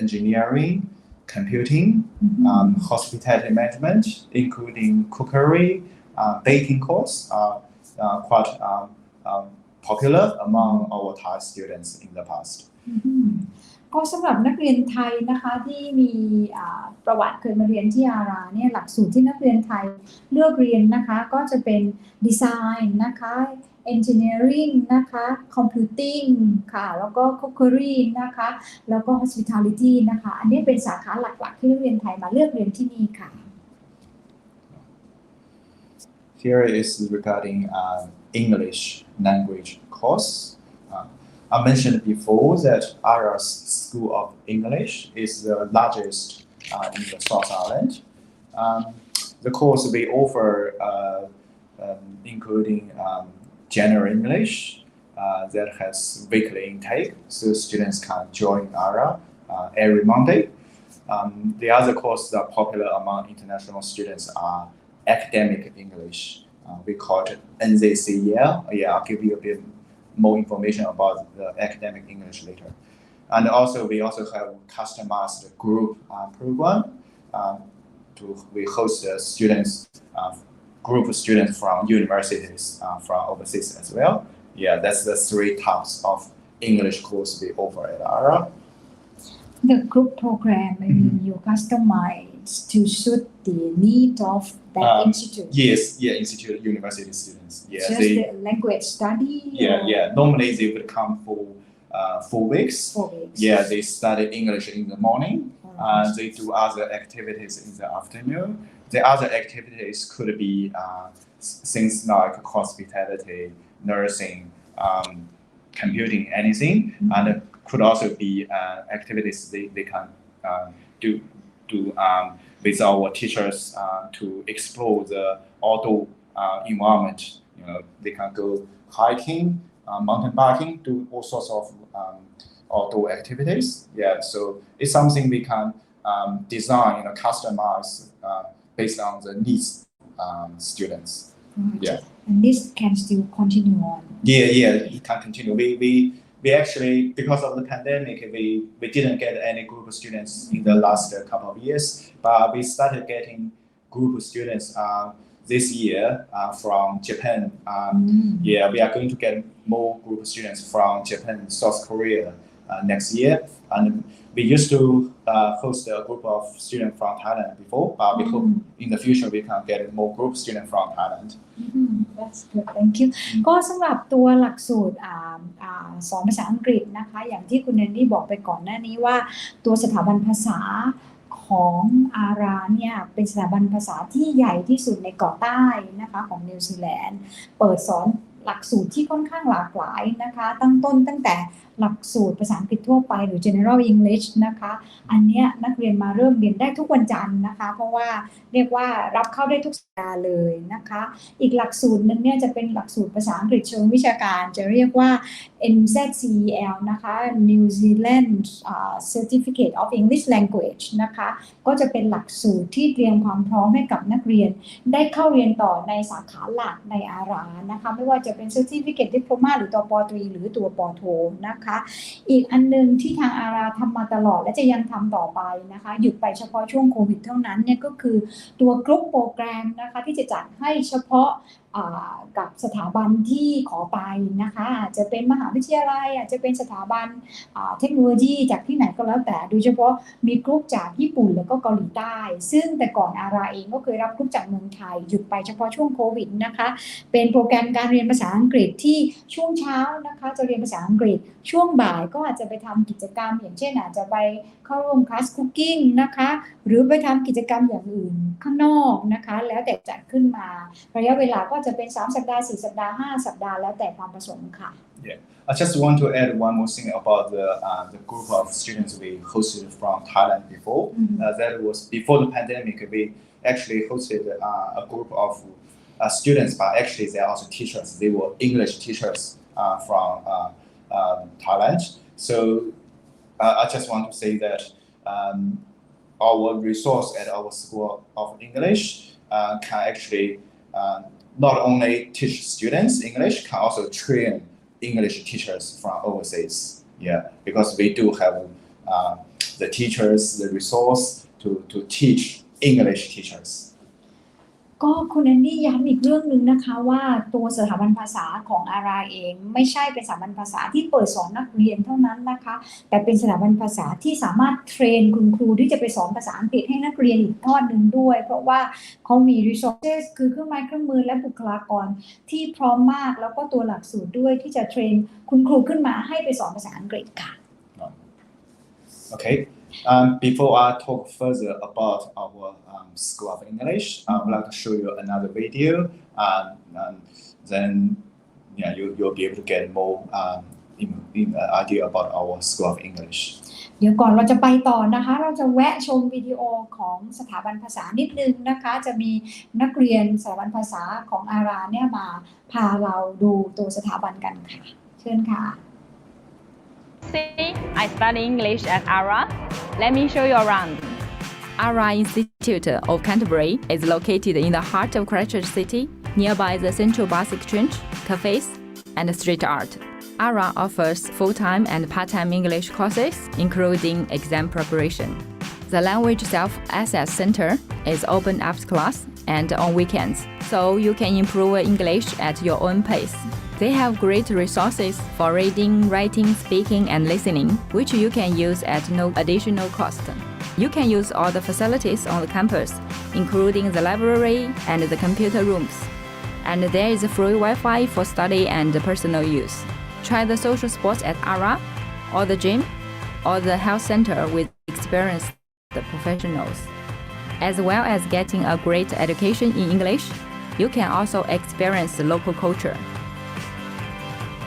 engineering, computing, hospitality management, including cookery, baking course, quite popular among our Thai students in the past. ก็สำหรับนักเรียนไทยนะคะที่มีประวัติเคยมาเรียนที่อาราเนี่ยหลักสูตรที่นักเรียนไทยเลือกเรียนนะคะก็จะเป็นดีไซน์นะคะ engineering นะคะ computing ค่ะแล้วก็ cookery นะคะแล้วก็ hospitality นะคะอันนี้เป็นสาขาหลักๆที่นักเรียนไทยมาเลือกเรียนที่นี่ค่ะ here is regarding English language course. I mentioned before that Ara School of English is the largest in the South Island. The course we offer including general English that has weekly intake, so students can join Ara every Monday. The other courses that are popular among international students are academic English. We call it NZCEL. Yeah, I'll give you a bit more information about the academic English later. And also, we also have customized group program. We host students, group of students from universities from overseas as well. Yeah, that's the 3 types of English course we offer at Ara. The group program, I mean, you customize to suit the need of that institute. Yes, yeah, institute university students. Yeah, Just the language study. Yeah. Normally they would come for 4 weeks. 4 weeks. Yeah, they study English in the morning. They do other activities in the afternoon. The other activities could be things like hospitality, nursing, computing, anything, and it could also be activities they can do with our teachers to explore the outdoor environment. You know, they can go hiking, mountain biking, do all sorts of outdoor activities. Yeah, so it's something we can design, customize based on the needs students. Yeah. And this can still continue on. Yeah, it can continue. We actually, because of the pandemic, we didn't get any group of students in the last couple of years, but we started getting group of students this year from Japan. Yeah, we are going to get more group of students from Japan, South Korea next year. And we used to host a group of students from Thailand before, but we hope in the future we can get more group students from Thailand. That's good, thank you. ก็สำหรับตัวหลักสูตรสอนภาษาอังกฤษนะคะอย่างที่คุณแอนดี้บอกไปก่อนหน้านี้ว่าตัวสถาบันภาษาของอาราเนี่ยเป็นสถาบันภาษาที่ใหญ่ที่สุดในเกาะใต้นะคะของนิวซีแลนด์เปิดสอนหลักสูตรที่ค่อนข้างหลากหลายนะคะตั้งแต่หลักสูตรภาษาอังกฤษทั่วไปหรือ General English นะคะอันเนี้ยนักเรียนมาเริ่มเรียนได้ทุกวันจันทร์นะคะเพราะว่าเรียกว่ารับเข้าได้ทุกสัปดาห์เลยนะคะอีกหลักสูตรนึงเนี่ยจะเป็นหลักสูตรภาษาอังกฤษเชิงวิชาการจะเรียกว่า NZCEL นะคะ New Zealand Certificate of English Language นะคะก็จะเป็นหลักสูตรที่เตรียมความพร้อมให้กับนักเรียนได้เข้าเรียนต่อในสาขาหลักในอารานะคะไม่ว่าจะเป็น Certificate Diploma หรือตัวป.ตรีหรือตัวป.โทนะคะอีกอันนึงที่ทางอาราทำมาตลอดและจะยังทำต่อไปนะคะหยุดไปเฉพาะช่วงโควิดเท่านั้นเนี่ยก็คือตัวกรุ๊ปโปรแกรมนะคะที่จะจัดให้เฉพาะกับสถาบันที่ขอไปนะคะอาจจะเป็นมหาวิทยาลัยอาจจะเป็นสถาบันเทคโนโลยีจากที่ไหนก็แล้วแต่โดยเฉพาะมีกรุ๊ปจากญี่ปุ่นแล้วก็เกาหลีใต้ซึ่งแต่ก่อนอาราเองก็เคยรับกรุ๊ปจากเมืองไทยหยุดไปเฉพาะช่วงโควิดนะคะเป็นโปรแกรมการเรียนภาษาอังกฤษที่ช่วงเช้านะคะจะเรียนภาษาอังกฤษช่วงบ่ายก็อาจจะไปทำกิจกรรมอย่างเช่นอาจจะไปเข้าร่วมคลาสคุกกิ้งนะคะหรือไปทำกิจกรรมอย่างอื่นข้างนอกนะคะแล้วแต่จัดขึ้นมาระยะเวลาก็จะเป็น3สัปดาห์4สัปดาห์5สัปดาห์แล้วแต่ความประสงค์ค่ะ Yeah, I just want to add one more thing about the group of students we hosted from Thailand before. That was before the pandemic. We actually hosted a group of students, but actually they are also teachers. They were English teachers from Thailand. So I just want to say that our resource at our School of English can actually not only teach students English, can also train English teachers from overseas. Yeah, because we do have the teachers, the resource to teach English teachers. ก็คุณแอนดี้ย้ำอีกเรื่องนึงนะคะว่าตัวสถาบันภาษาของอาราเองไม่ใช่เป็นสถาบันภาษาที่เปิดสอนนักเรียนเท่านั้นนะคะแต่เป็นสถาบันภาษาที่สามารถเทรนคุณครูที่จะไปสอนภาษาอังกฤษให้นักเรียนอีกทอดนึงด้วยเพราะว่าเขามี resources คือเครื่องไม้เครื่องมือและบุคลากรที่พร้อมมากแล้วก็ตัวหลักสูตรด้วยที่จะเทรนคุณครูขึ้นมาให้ไปสอนภาษาอังกฤษค่ะ Okay. Before I talk further about our School of English, I would like to show you another video, and then you'll be able to get more idea about our School of English. เดี๋ยวก่อนเราจะไปต่อนะคะเราจะแวะชมวิดีโอของสถาบันภาษานิดนึงนะคะจะมีนักเรียนสถาบันภาษาของอาราเนี่ยมาพาเราดูตัวสถาบันกันค่ะเชิญค่ะ See, I study English at Ara. Let me show you around. Ara Institute of Canterbury is located in the heart of Christchurch City, nearby the Central Bus Exchange, cafes, and street art. Ara offers full-time and part-time English courses, including exam preparation. The Language Self-Assess Center is open after class and on weekends, so you can improve English at your own pace. They have great resources for reading, writing, speaking, and listening, which you can use at no additional cost. You can use all the facilities on the campus, including the library and the computer rooms. And there is free Wi-Fi for study and personal use. Try the social sports at Ara, or the gym, or the health center with experienced professionals. As well as getting a great education in English, you can also experience the local culture.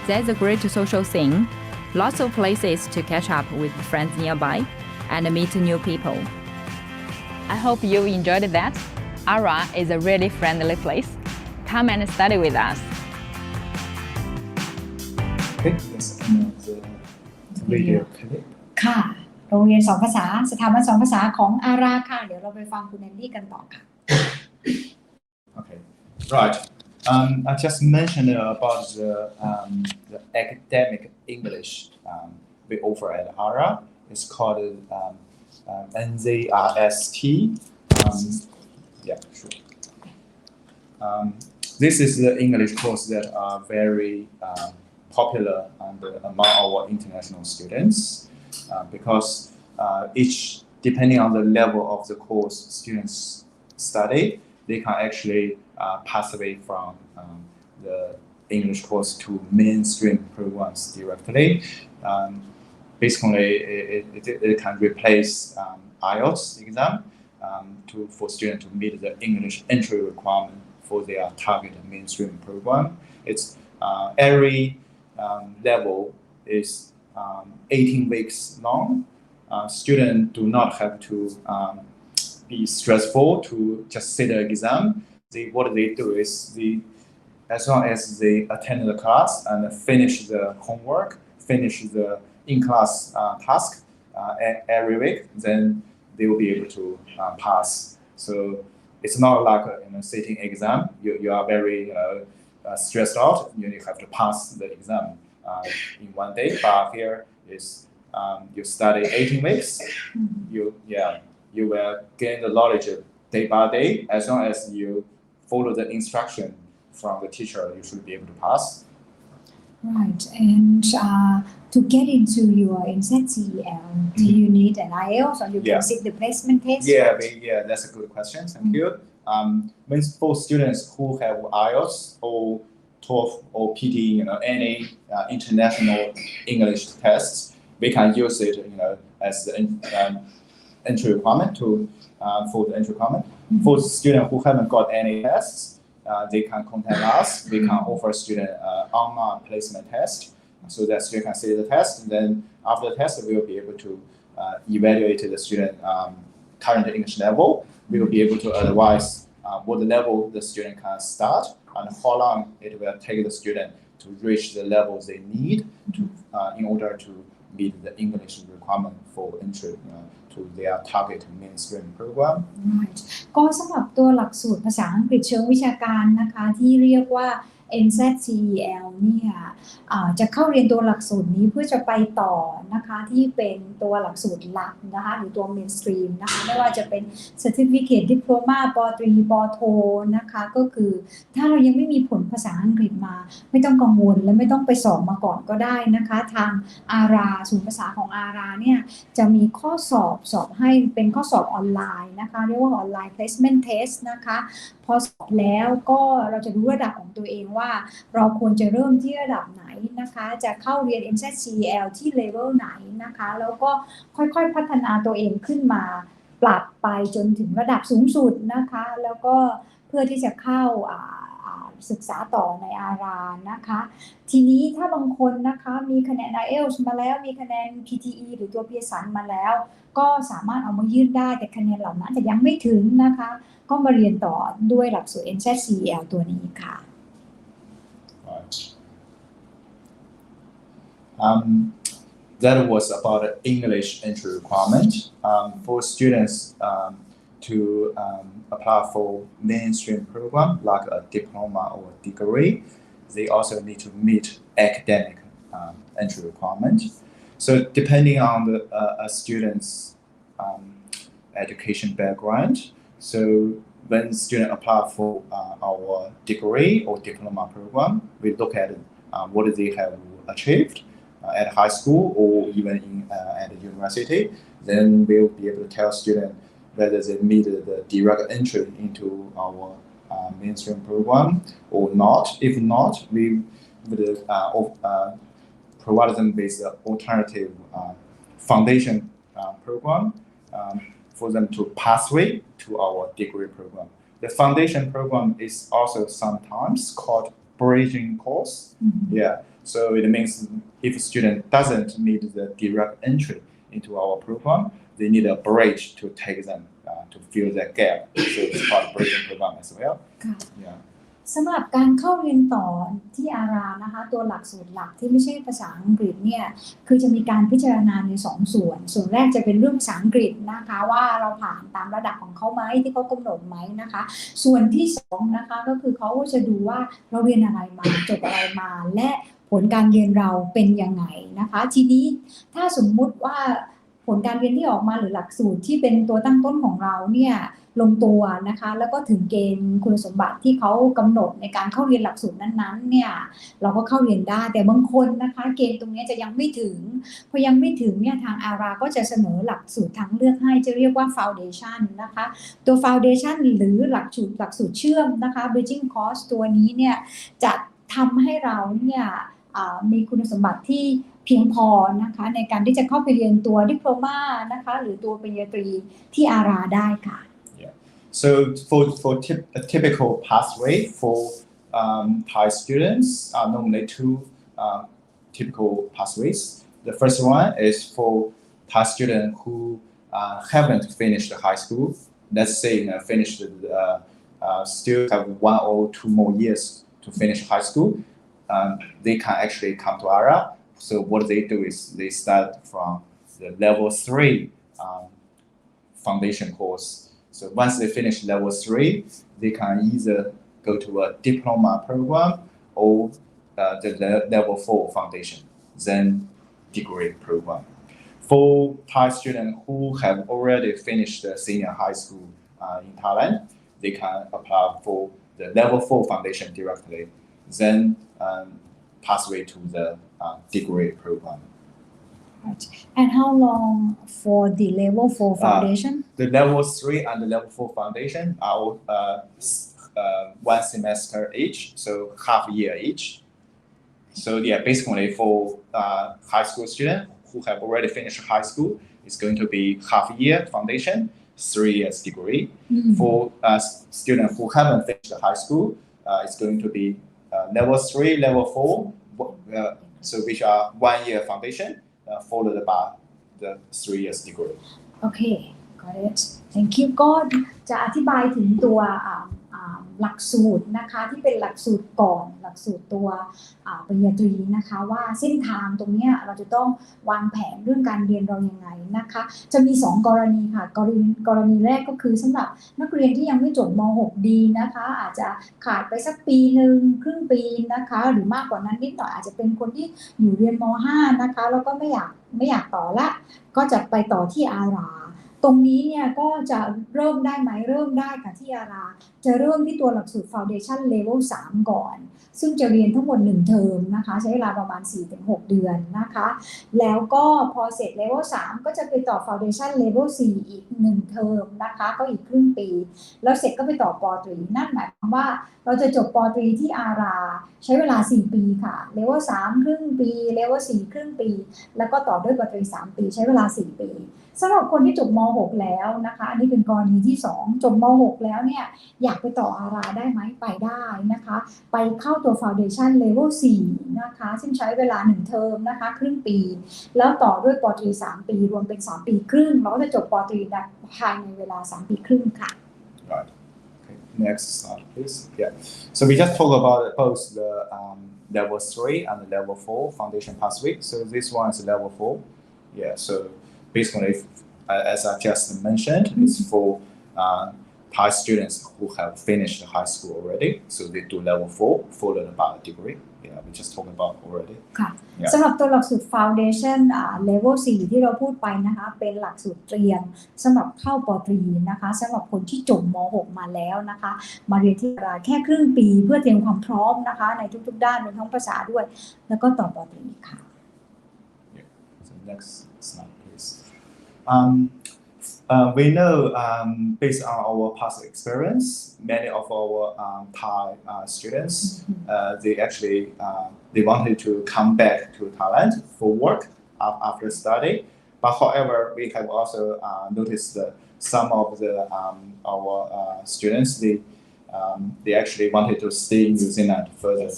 There's a great social scene, lots of places to catch up with friends nearby, and meet new people. I hope you enjoyed that. Ara is a really friendly place. Come and study with us. Okay, let's end the video clip. ค่ะโรงเรียนสอนภาษาสถาบันสอนภาษาของอาราค่ะเดี๋ยวเราไปฟังคุณแอนดี้กันต่อค่ะ Okay, right. I just mentioned about the academic English we offer at Ara. It's called NZRST. Yeah, sure. This is the English course that are very popular among our international students because depending on the level of the course students study, they can actually pass away from the English course to mainstream programs directly. Basically, it can replace IELTS exam for students to meet the English entry requirement for their target mainstream program. It's every level is 18 weeks long. Students do not have to be stressful to just sit the exam. What they do is as long as they attend the class and finish the homework, finish the in-class task every week, then they will be able to pass. So it's not like a sitting exam. You are very stressed out. You have to pass the exam in one day. But here is you study 18 weeks. You will gain the knowledge day by day. As long as you follow the instruction from the teacher, you should be able to pass. Right, and to get into your NZCEL, do you need an IELTS or you can sit the placement test? Yeah, that's a good question. Thank you. For students who have IELTS or TOEFL or PT, any international English tests, we can use it, as the entry requirement for the entry requirement. For students who haven't got any tests, they can contact us. We can offer student online placement test, so that student can sit the test. And then after the test, we will be able to evaluate the student current English level. We will be able to advise what level the student can start and how long it will take the student to reach the levels they need in order to meet the English requirement for entry to their target mainstream program. Right. ก็สำหรับตัวหลักสูตรภาษาอังกฤษเชิงวิชาการนะคะที่เรียกว่า NZCEL เนี่ยจะเข้าเรียนตัวหลักสูตรนี้เพื่อจะไปต่อนะคะที่เป็นตัวหลักสูตรหลักนะคะหรือตัว mainstream นะคะไม่ว่าจะเป็น certificate diploma ป.ตรีป.โทนะคะก็คือถ้าเรายังไม่มีผลภาษาอังกฤษมาไม่ต้องกังวลและไม่ต้องไปสอบมาก่อนก็ได้นะคะทางอาราศูนย์ภาษาของอาราเนี่ยจะมีข้อสอบให้เป็นข้อสอบออนไลน์นะคะเรียกว่าออนไลน์ placement test นะคะ พอสอบแล้วก็เราจะรู้ระดับของตัวเองว่าเราควรจะเริ่มที่ระดับไหนนะคะจะเข้าเรียน MZCL ที่เลเวลไหนนะคะแล้วก็ค่อยๆพัฒนาตัวเองขึ้นมาปรับไปจนถึงระดับสูงสุดนะคะแล้วก็เพื่อที่จะเข้าศึกษาต่อในอารานะคะทีนี้ถ้าบางคนนะคะมีคะแนน IELTS มาแล้วมีคะแนน PTE หรือตัว Pearson มาแล้วก็สามารถเอามายื่นได้แต่คะแนนเหล่านั้นจะยังไม่ถึงนะคะก็มาเรียนต่อด้วยหลักสูตร MZCL ตัวนี้ค่ะ That was about the English entry requirement for students to apply for mainstream program like a diploma or a degree. They also need to meet academic entry requirement. So depending on the student's education background, so when student apply for our degree or diploma program, we look at what they have achieved at high school or even at the university. Then we'll be able to tell students whether they meet the direct entry into our mainstream program or not. If not, we would provide them with an alternative foundation program for them to pathway to our degree program. The foundation program is also sometimes called bridging course. Yeah. So it means if a student doesn't meet the direct entry into our program, they need a bridge to take them to fill that gap. So it's called bridging program as well. Yeah. สำหรับการเข้าเรียนต่อที่อารานะคะตัวหลักสูตรหลักที่ไม่ใช่ภาษาอังกฤษเนี่ยคือจะมีการพิจารณาใน2ส่วนแรกจะเป็นเรื่องภาษาอังกฤษนะคะว่าเราผ่านตามระดับของเขาไหมที่เขากำหนดไหมนะคะส่วนที่2นะคะก็คือเขาจะดูว่าเราเรียนอะไรมาจบอะไรมาและผลการเรียนเราเป็นยังไงนะคะทีนี้ถ้าสมมุติว่าผลการเรียนที่ออกมาหรือหลักสูตรที่เป็นตัวตั้งต้นของเราเนี่ยลงตัวนะคะแล้วก็ถึงเกณฑ์คุณสมบัติที่เขากำหนดในการเข้าเรียนหลักสูตรนั้นๆเนี่ยเราก็เข้าเรียนได้แต่บางคนนะคะเกณฑ์ตรงนี้จะยังไม่ถึงพอยังไม่ถึงเนี่ยทางอาราก็จะเสนอหลักสูตรทางเลือกให้จะเรียกว่า Foundation นะคะตัว Foundation หรือหลักสูตรเชื่อมนะคะ Bridging Course ตัวนี้เนี่ยจะทำให้เราเนี่ยมีคุณสมบัติที่เพียงพอนะคะในการที่จะเข้าไปเรียนตัวดิโพลมานะคะหรือตัวปริญญาตรีที่อาราได้ค่ะ So for a typical pathway for Thai students are normally two typical pathways. The first one is for Thai students who haven't finished high school. Let's say finished still have 1 or 2 more years to finish high school. They can actually come to ARA. So what they do is they start from the level 3 foundation course. So once they finish level 3, they can either go to a diploma program or the level 4 foundation, then degree program. For Thai students who have already finished the senior high school in Thailand, they can apply for the level 4 foundation directly, then pathway to the degree program. And how long for the level 4 foundation? The level 3 and the level 4 foundation are 1 semester each, so half a year each. So yeah, basically for high school students who have already finished high school, it's going to be half a year foundation, 3 years degree. For students who haven't finished high school, it's going to be level 3, level 4, so which are 1 year foundation, followed by the 3 years degree. Okay, got it. Thank you. ก็จะอธิบายถึงตัวหลักสูตรนะคะที่เป็นหลักสูตรก่อนหลักสูตรตัวปริญญาตรีนะคะว่าเส้นทางตรงนี้เราจะต้องวางแผนเรื่องการเรียนเรายังไงนะคะจะมี2กรณีค่ะกรณีแรกก็คือสำหรับนักเรียนที่ยังไม่จบม.6 ดีนะคะอาจจะขาดไปสักปีนึงครึ่งปีนะคะหรือมากกว่านั้นนิดหน่อยอาจจะเป็นคนที่อยู่เรียนม.5 นะคะแล้วก็ไม่อยากต่อละก็จะไปต่อที่อาราตรงนี้เนี่ยก็จะเริ่มได้ไหมเริ่มได้ค่ะที่อารา จะเริ่มที่ตัวหลักสูตร Foundation Level 3 ก่อนซึ่งจะเรียนทั้งหมด1เทอมนะคะใช้เวลาประมาณ 4-6 เดือนนะคะแล้วก็พอเสร็จ Level 3 ก็จะไปต่อ Foundation Level 4 อีก1เทอมนะคะก็อีกครึ่งปีแล้วเสร็จก็ไปต่อปตรีนั่นหมายความว่าเราจะจบปตรีที่อาราใช้เวลา4ปีค่ะ Level 3 ครึ่งปี Level 4 ครึ่งปีแล้วก็ต่อด้วยปตรี3ปีใช้เวลา4ปีสำหรับคนที่จบม.6 แล้วนะคะอันนี้เป็นกรณีที่2จบม.6 แล้วเนี่ยอยากไปต่ออาราได้ไหมไปได้นะคะไปเข้าตัว Foundation Level 4 นะคะซึ่งใช้เวลา1เทอมนะคะครึ่งปีแล้วต่อด้วยปตรี3ปีรวมเป็น3ปีครึ่งเราก็จะจบปตรีภายในเวลา3ปีครึ่งค่ะ Right. Okay. Next slide, please. Yeah. So we just talked about both the level 3 and the level 4 foundation pathway. So this one is level 4. Yeah. So basically, as I just mentioned, it's for Thai students who have finished high school already. So they do level 4 followed by a degree. Yeah, we just talked about already. ค่ะ Yeah. สำหรับตัวหลักสูตร Foundation Level 4 ที่เราพูดไปนะคะเป็นหลักสูตรเตรียมสำหรับเข้าปตรีนะคะสำหรับคนที่จบม.6 มาแล้วนะคะมาเรียนที่อาราแค่ครึ่งปีเพื่อเตรียมความพร้อมนะคะในทุกๆด้านรวมทั้งภาษาด้วยแล้วก็ต่อปตรีค่ะ Yeah. So next slide, please. We know based on our past experience, many of our Thai students they actually they wanted to come back to Thailand for work after study. But however, we have also noticed that some of the our students they actually wanted to stay in New Zealand further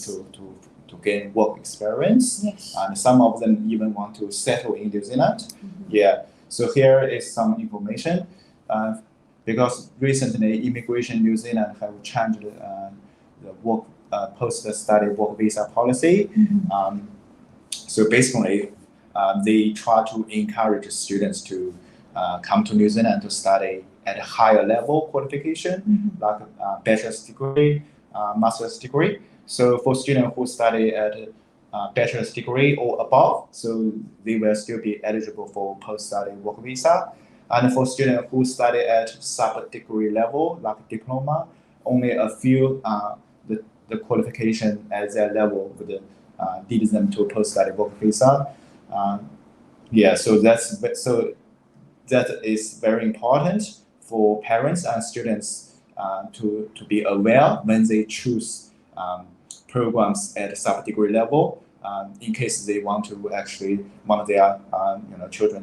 to gain work experience. Yes. And some of them even want to settle in New Zealand. Yeah. So here is some information. Because recently, Immigration New Zealand have changed the work post-study work visa policy. So basically, they try to encourage students to come to New Zealand to study at a higher level qualification, like a bachelor's degree, master's degree. So for students who study at bachelor's degree or above, so they will still be eligible for post-study work visa. And for students who study at sub-degree level, like diploma, only a few the qualification at their level would lead them to post-study work visa. Yeah, so that is very important for parents and students to be aware when they choose programs at sub-degree level. In case they want to actually want their children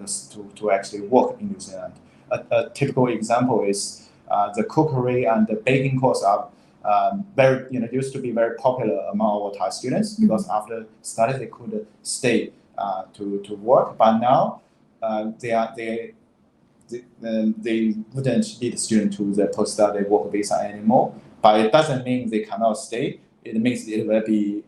to actually work in New Zealand. A typical example is the cookery and the baking course are very used to be very popular among our Thai students because after study they could stay to work, but now they wouldn't lead the student to the post-study work visa anymore. But it doesn't mean they cannot stay. It means it will be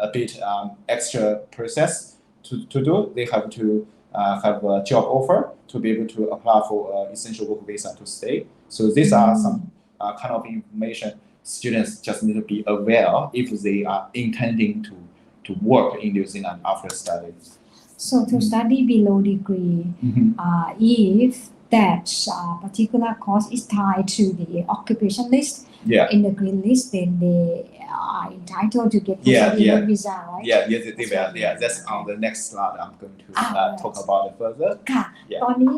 a bit extra process to do. They have to have a job offer to be able to apply for essential work visa to stay. So these are some kind of information students just need to be aware if they are intending to work in New Zealand after study. So to study below degree, if that particular course is tied to the occupation list, in the green list, then they are entitled to get post-study visa, right? They will. Yeah, that's on the next slide. I'm going to talk about it further. ค่ะ ตอนนี้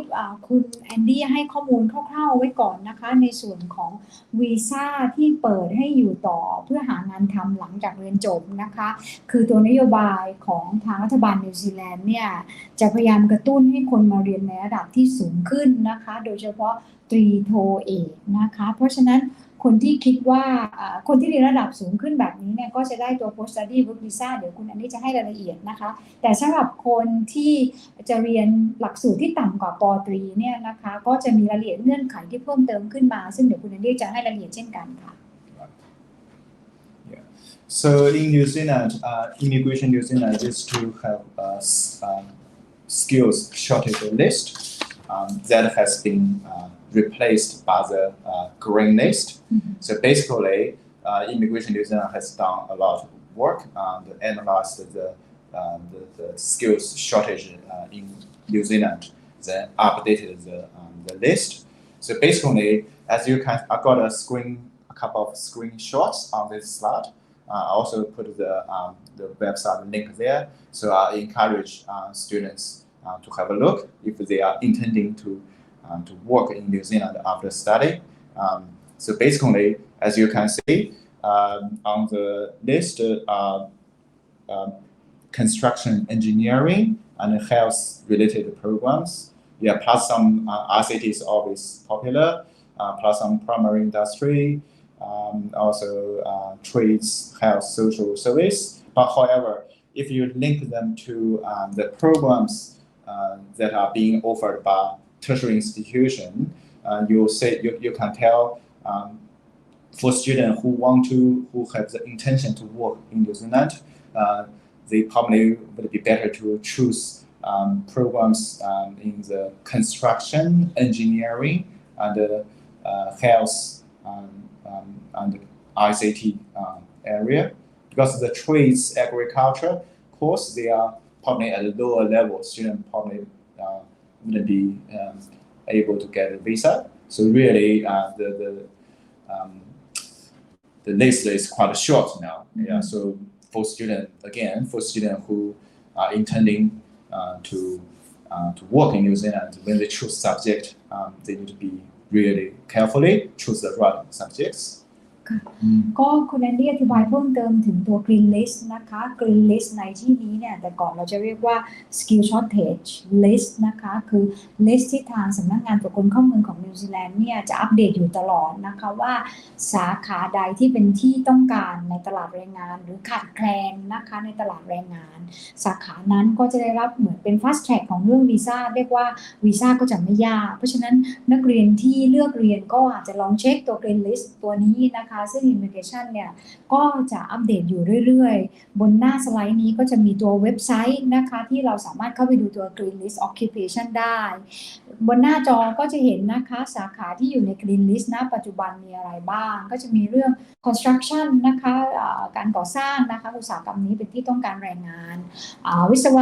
คุณแอนดี้ให้ข้อมูลคร่าวๆไว้ก่อนนะคะในส่วนของวีซ่าที่เปิดให้อยู่ต่อเพื่อหางานทำหลังจากเรียนจบนะคะคือตัวนโยบายของทางรัฐบาลนิวซีแลนด์เนี่ยจะพยายามกระตุ้นให้คนมาเรียนในระดับที่สูงขึ้นนะคะโดยเฉพาะตรีโทเอกนะคะเพราะฉะนั้นคนที่คิดว่าคนที่เรียนระดับสูงขึ้นแบบนี้เนี่ยก็จะได้ตัว post study work visa เดี๋ยวคุณอันนี้จะให้รายละเอียดนะคะแต่สำหรับคนที่จะเรียนหลักสูตรที่ต่ำกว่าป.ตรีเนี่ยนะคะก็จะมีรายละเอียดเงื่อนไขที่เพิ่มเติมขึ้นมาซึ่งเดี๋ยวคุณอันนี้จะให้รายละเอียดเช่นกันค่ะ So in New Zealand, Immigration New Zealand used to have a skills shortage list that has been replaced by the green list. So basically, Immigration New Zealand has done a lot of work and analyzed the skills shortage in New Zealand, then updated the list. So basically, as you can, I got a screen couple of screenshots on this slide. I also put the website link there, so I encourage students to have a look if they are intending to work in New Zealand after study. So basically, as you can see on the list, construction engineering and health-related programs. Yeah, plus some ICT is always popular, plus some primary industry, also trades, health, social service. But however, if you link them to the programs that are being offered by tertiary institution, you can tell for students who have the intention to work in New Zealand, they probably would be better to choose programs in the construction, engineering, and health and ICT area, because the trades, agriculture course, they are probably at a lower level. Students probably wouldn't be able to get a visa. So really, the list is quite short now. Yeah. So for students who are intending to work in New Zealand, when they choose subject, they need to be really carefully choose the right subjects. ก็คุณแอนดี้อธิบายเพิ่มเติมถึงตัว Green List นะคะ Green List ในที่นี้เนี่ยแต่ก่อนเราจะเรียกว่า Skill Shortage List นะคะคือ list ที่ทางสำนักงานตรวจคนเข้าเมืองของนิวซีแลนด์เนี่ยจะอัปเดตอยู่ตลอดนะคะว่าสาขาใดที่เป็นที่ต้องการในตลาดแรงงานหรือขาดแคลนนะคะในตลาดแรงงานสาขานั้นก็จะได้รับเหมือนเป็น fast track ของเรื่องวีซ่าเรียกว่าวีซ่าก็จะไม่ยากเพราะฉะนั้นนักเรียนที่เลือกเรียนก็อาจจะลองเช็คตัว Green List ตัวนี้นะคะซึ่ง Immigration เนี่ยก็จะอัปเดตอยู่เรื่อยๆบนหน้าสไลด์นี้ก็จะมีตัวเว็บไซต์นะคะที่เราสามารถเข้าไปดูตัว Green List Occupation ได้บนหน้าจอก็จะเห็นนะคะสาขาที่อยู่ใน Green List ณปัจจุบันมีอะไรบ้างก็จะมีเรื่อง Construction นะคะการก่อสร้างนะคะอุตสาหกรรมนี้เป็นที่ต้องการแรงงานวิศว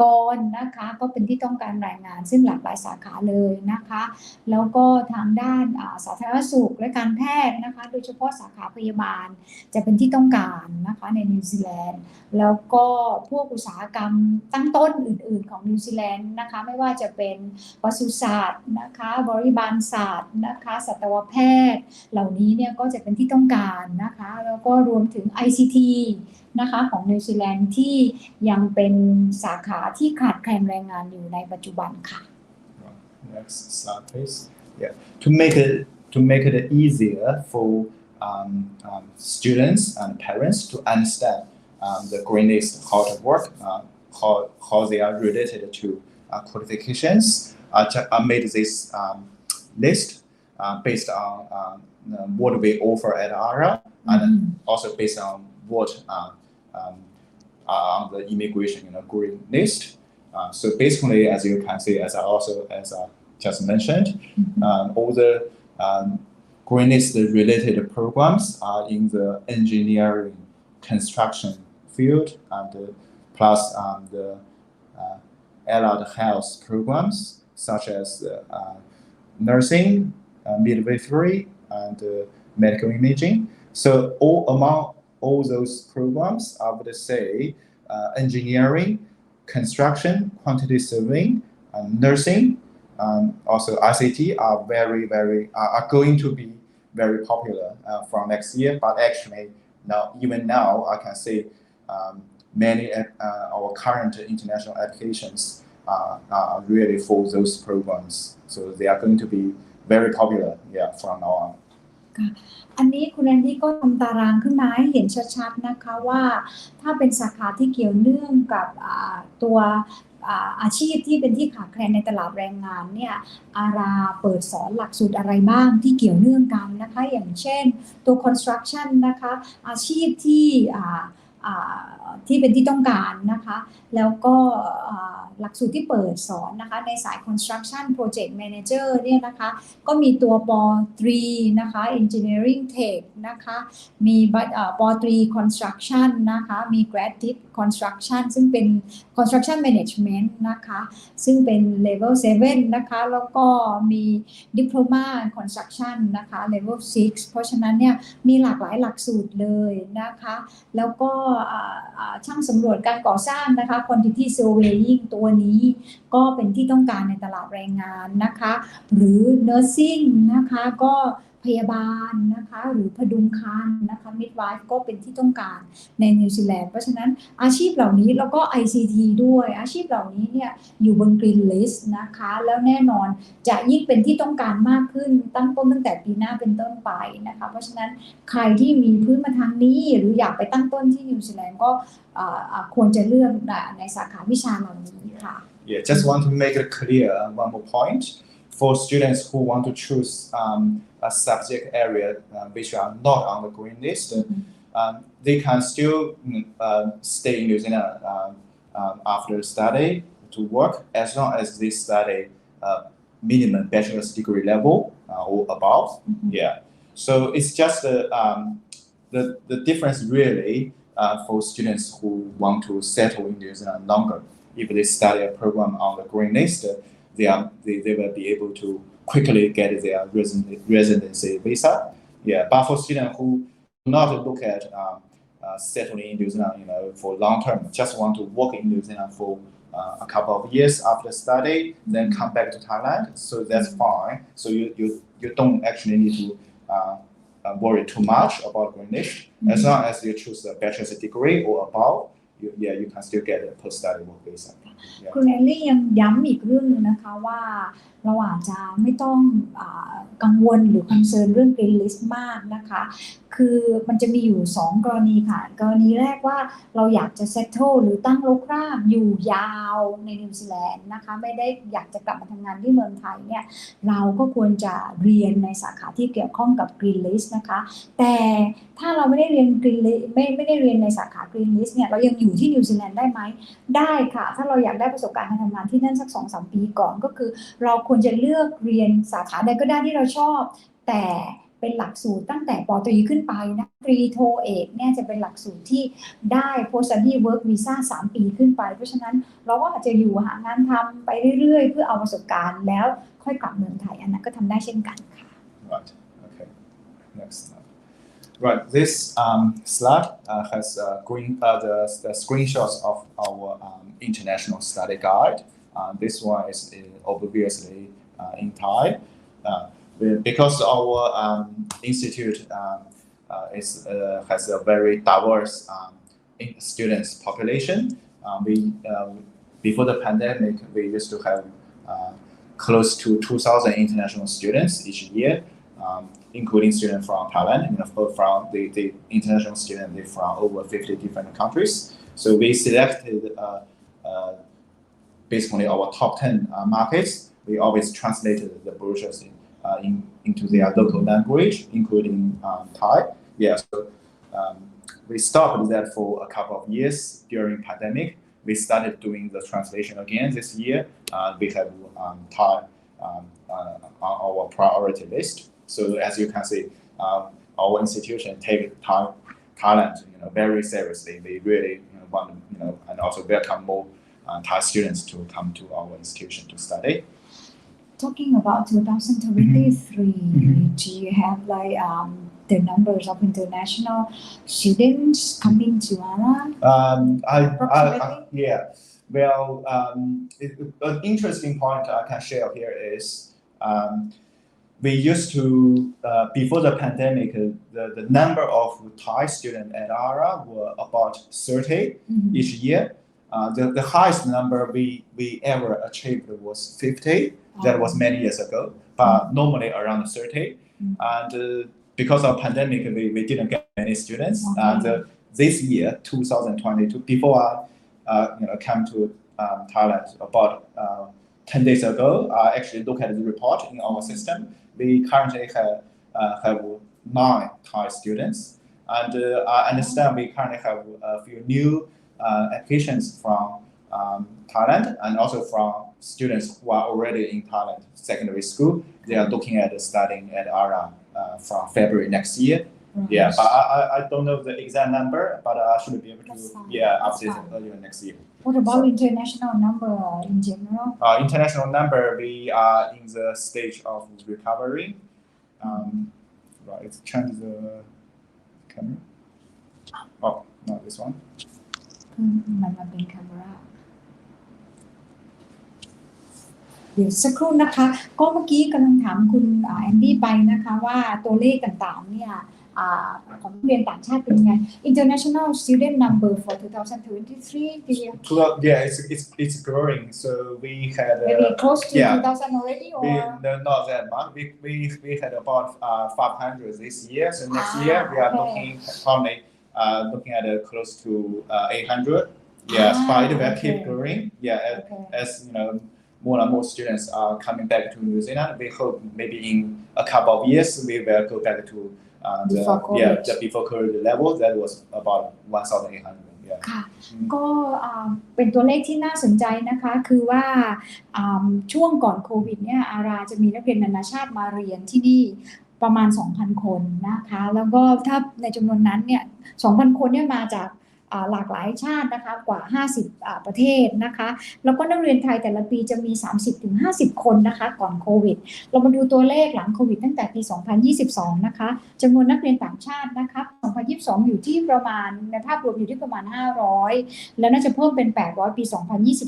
กรนะคะก็เป็นที่ต้องการแรงงานซึ่งหลากหลายสาขาเลยนะคะแล้วก็ทางด้านสาธารณสุขและการแพทย์นะคะโดยเฉพาะสาขาพยาบาลจะเป็นที่ต้องการนะคะในนิวซีแลนด์แล้วก็พวกอุตสาหกรรมตั้งต้นอื่นๆของนิวซีแลนด์นะคะไม่ว่าจะเป็นปศุสัตว์นะคะบริบาลศาสตร์นะคะสัตวแพทย์เหล่านี้เนี่ยก็จะเป็นที่ต้องการนะคะแล้วก็รวมถึง ICTนะคะของนิวซีแลนด์ที่ยังเป็นสาขาที่ขาดแคลนแรงงานอยู่ในปัจจุบันค่ะ Next slide, please. Yeah, to make it easier for students and parents to understand the Green List, how to work, how they are related to qualifications. I made this list based on what we offer at Ara, and also based on what on the immigration green list. So basically, as you can see, as I just mentioned, all the green list related programs are in the engineering, construction field, and plus the allied health programs such as nursing, midwifery, and medical imaging. So among all those programs, I would say engineering, construction, quantity surveying, nursing, also ICT are are going to be very popular from next year. But actually, now I can say many our current international applications are really for those programs. So they are going to be very popular, from now on. อันนี้คุณแอนดี้ก็ทำตารางขึ้นมาให้เห็นชัดๆนะคะว่าถ้าเป็นสาขาที่เกี่ยวเนื่องกับตัวอาชีพที่เป็นที่ขาดแคลนในตลาดแรงงานเนี่ยอาราเปิดสอนหลักสูตรอะไรบ้างที่เกี่ยวเนื่องกันนะคะอย่างเช่นตัว construction นะคะอาชีพที่ ที่เป็นที่ต้องการนะคะแล้วก็หลักสูตรที่เปิดสอนนะคะในสาย construction project manager เนี่ยนะคะก็มีตัวป.ตรีนะคะ engineering tech นะคะมีป.ตรี construction นะคะมี graduate construction ซึ่งเป็น construction management นะคะซึ่งเป็น level 7 นะคะแล้วก็มี diploma construction นะคะ level 6 เพราะฉะนั้นเนี่ยมีหลากหลายหลักสูตรเลยนะคะแล้วก็ช่างสำรวจการก่อสร้างนะคะ quantity surveying ตัวนี้ก็เป็นที่ต้องการในตลาดแรงงานนะคะหรือ nursing นะคะก็พยาบาลนะคะหรือพดุงครรภ์นะคะ midwife ก็เป็นที่ต้องการในนิวซีแลนด์เพราะฉะนั้นอาชีพเหล่านี้แล้วก็ ICT ด้วยอาชีพเหล่านี้เนี่ยอยู่บน Green List นะคะแล้วแน่นอนจะยิ่งเป็นที่ต้องการมากขึ้นตั้งแต่ปีหน้าเป็นต้นไปนะคะเพราะฉะนั้นใครที่มีพื้นมาทางนี้หรืออยากไปตั้งต้นที่นิวซีแลนด์ก็ควรจะเลือกในสาขาวิชาเหล่านี้ค่ะ Yeah, just want to make it clear one more point for students who want to choose a subject area which are not on the green list. They can still stay in New Zealand after study to work as long as they study minimum bachelor's degree level or above. Yeah, so it's just the difference really for students who want to settle in New Zealand longer. If they study a program on the green list, they will be able to quickly get their residency visa. Yeah, but for students who do not look at settling in New Zealand, for long term, just want to work in New Zealand for a couple of years after study, then come back to Thailand. So that's fine. So you don't actually need to worry too much about green list. As long as you choose a bachelor's degree or above, you can still get a post-study work visa. คุณแอลลี่ยังย้ำอีกเรื่องนึงนะคะว่าเราอาจจะไม่ต้องกังวลหรือคอนเซิร์นเรื่อง Green List มากนะคะคือมันจะมีอยู่2กรณีค่ะกรณีแรกว่าเราอยากจะ settle หรือตั้งรกรากอยู่ยาวในนิวซีแลนด์นะคะไม่ได้อยากจะกลับมาทำงานที่เมืองไทยเนี่ยเราก็ควรจะเรียนในสาขาที่เกี่ยวข้องกับ Green List นะคะแต่ถ้าเราไม่ได้เรียน Green List ไม่ได้เรียนในสาขา Green List เนี่ยเรายังอยู่ที่นิวซีแลนด์ได้ไหมได้ค่ะถ้าเราอยากได้ประสบการณ์การทำงานที่นั่นสัก 2-3 ปีก่อนก็คือเราควรจะเลือกเรียนสาขาใดก็ได้ที่เราชอบแต่เป็นหลักสูตรตั้งแต่ป.ตรีขึ้นไปนะตรีโทเอกเนี่ยจะเป็นหลักสูตรที่ได้ post study work visa 3 ปีขึ้นไปเพราะฉะนั้นเราก็อาจจะอยู่หางานทำไปเรื่อยๆเพื่อเอาประสบการณ์แล้วค่อยกลับเมืองไทยอันนั้นก็ทำได้เช่นกันค่ะ Right. Okay. Next slide. Right. This slide has the screenshots of our international study guide. This one is obviously in Thai. Because our institute has a very diverse students population, before the pandemic we used to have close to 2,000 international students each year, including students from Thailand and from the international students from over 50 different countries. So we selected basically our top 10 markets. We always translated the brochures into their local language, including Thai. Yeah, so we stopped that for a couple of years during pandemic. We started doing the translation again this year. We have Thai on our priority list. So as you can see, our institution take Thailand, very seriously. We really want, and also welcome more Thai students to come to our institution to study. Talking about 2023, do you have the numbers of international students coming to Ara? Yeah. Well, an interesting point I can share here is we used to, before the pandemic, the number of Thai students at Ara were about 30 each year. The highest number we ever achieved was 50. That was many years ago, but normally around 30. And because of pandemic, we didn't get many students. And this year, 2022, before I came to Thailand about 10 days ago, I actually looked at the report in our system. We currently have 9 Thai students. And I understand we currently have a few new applications from Thailand and also from students who are already in Thailand secondary school. They are looking at studying at Ara from February next year. Yeah, but I don't know the exact number, but I should be able to update it earlier next year. What about international number in general? International number, we are in the stage of recovery. Right, let's change the camera. Oh, not this one. มันมาเป็น camera เดี๋ยวสักครู่นะคะ ก็เมื่อกี้กำลังถามคุณแอนดี้ไปนะคะว่าตัวเลขต่างๆเนี่ยของนักเรียนต่างชาติเป็นยังไง International student number for 2023 Yeah, it's growing. So we had maybe close to 2000 already or not that much. We had about 500 this year. So next year we are looking at close to 800. Yeah, but it will keep growing. Yeah, as you know, more and more students are coming back to New Zealand. We hope maybe in a couple of years we will go back to the before COVID level. That was about 1,800. ค่ะก็เป็นตัวเลขที่น่าสนใจนะคะคือว่าช่วงก่อนโควิดเนี่ยอาราจะมีนักเรียนนานาชาติมาเรียนที่นี่ประมาณ 2,000 คนนะคะแล้วก็ถ้าในจำนวนนั้นเนี่ย 2,000 คนเนี่ยมาจากหลากหลายชาตินะคะกว่า50ประเทศนะคะแล้วก็นักเรียนไทยแต่ละปีจะมี 30-50 คนนะคะก่อนโควิดเรามาดูตัวเลขหลังโควิดตั้งแต่ปี 2022 นะคะจำนวนนักเรียนต่างชาตินะคะ2022 อยู่ที่ประมาณในภาพรวมอยู่ที่ประมาณ500แล้วน่าจะเพิ่มเป็น800ปี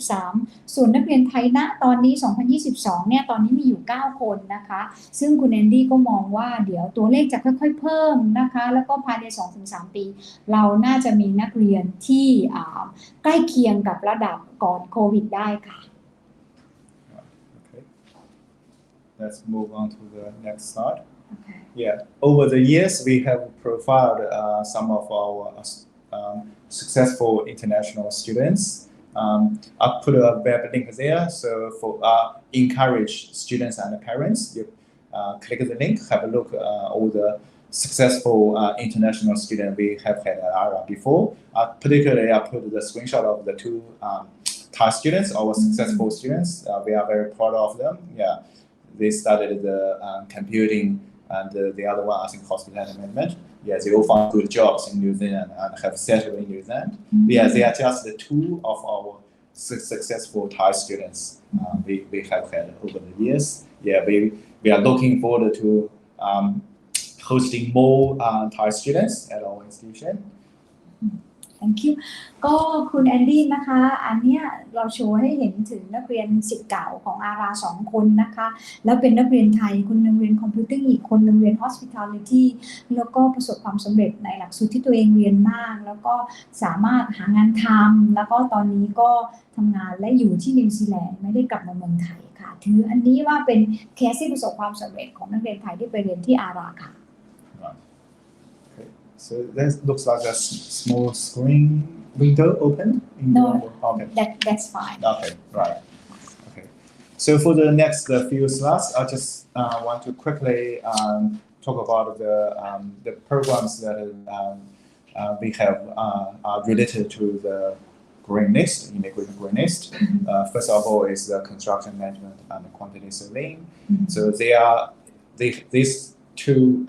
2023 ส่วนนักเรียนไทยณตอนนี้ 2022 เนี่ยตอนนี้มีอยู่9คนนะคะซึ่งคุณแอนดี้ก็มองว่าเดี๋ยวตัวเลขจะค่อยๆเพิ่มนะคะแล้วก็ภายใน 2-3 ปีเราน่าจะมีนักเรียนที่ใกล้เคียงกับระดับก่อนโควิดได้ค่ะ Okay. Let's move on to the next slide. Okay. Yeah, over the years we have profiled some of our successful international students. I put a web link there, so for encourage students and parents, you click the link, have a look all the successful international students we have had at Ara before. Particularly, I put the screenshot of the two Thai students, our successful students. We are very proud of them. Yeah, they studied the computing and the other one, I think, hospitality management. Yeah, they all found good jobs in New Zealand and have settled in New Zealand. Yeah, they are just the two of our successful Thai students we have had over the years. Yeah, we are looking forward to hosting more Thai students at our institution. Thank you ก็คุณแอนดี้นะคะอันเนี้ยเราโชว์ให้เห็นถึงนักเรียนศิษย์เก่าของอารา2 คนนะคะแล้วเป็นนักเรียนไทยคนนึงเรียนคอมพิวเตอร์อีกคนนึงเรียน hospitality แล้วก็ประสบความสำเร็จในหลักสูตรที่ตัวเองเรียนมากแล้วก็สามารถหางานทำแล้วก็ตอนนี้ก็ทำงานและอยู่ที่นิวซีแลนด์ไม่ได้กลับมาเมืองไทยค่ะถืออันนี้ว่าเป็นเคสที่ประสบความสำเร็จของนักเรียนไทยที่ไปเรียนที่อาราค่ะSo that looks like a small screen window open. Okay. That's fine. Okay, right. Okay. So for the next few slides, I just want to quickly talk about the programs that we have are related to the green list, immigrant green list. First of all is the construction management and quantity surveying. So these two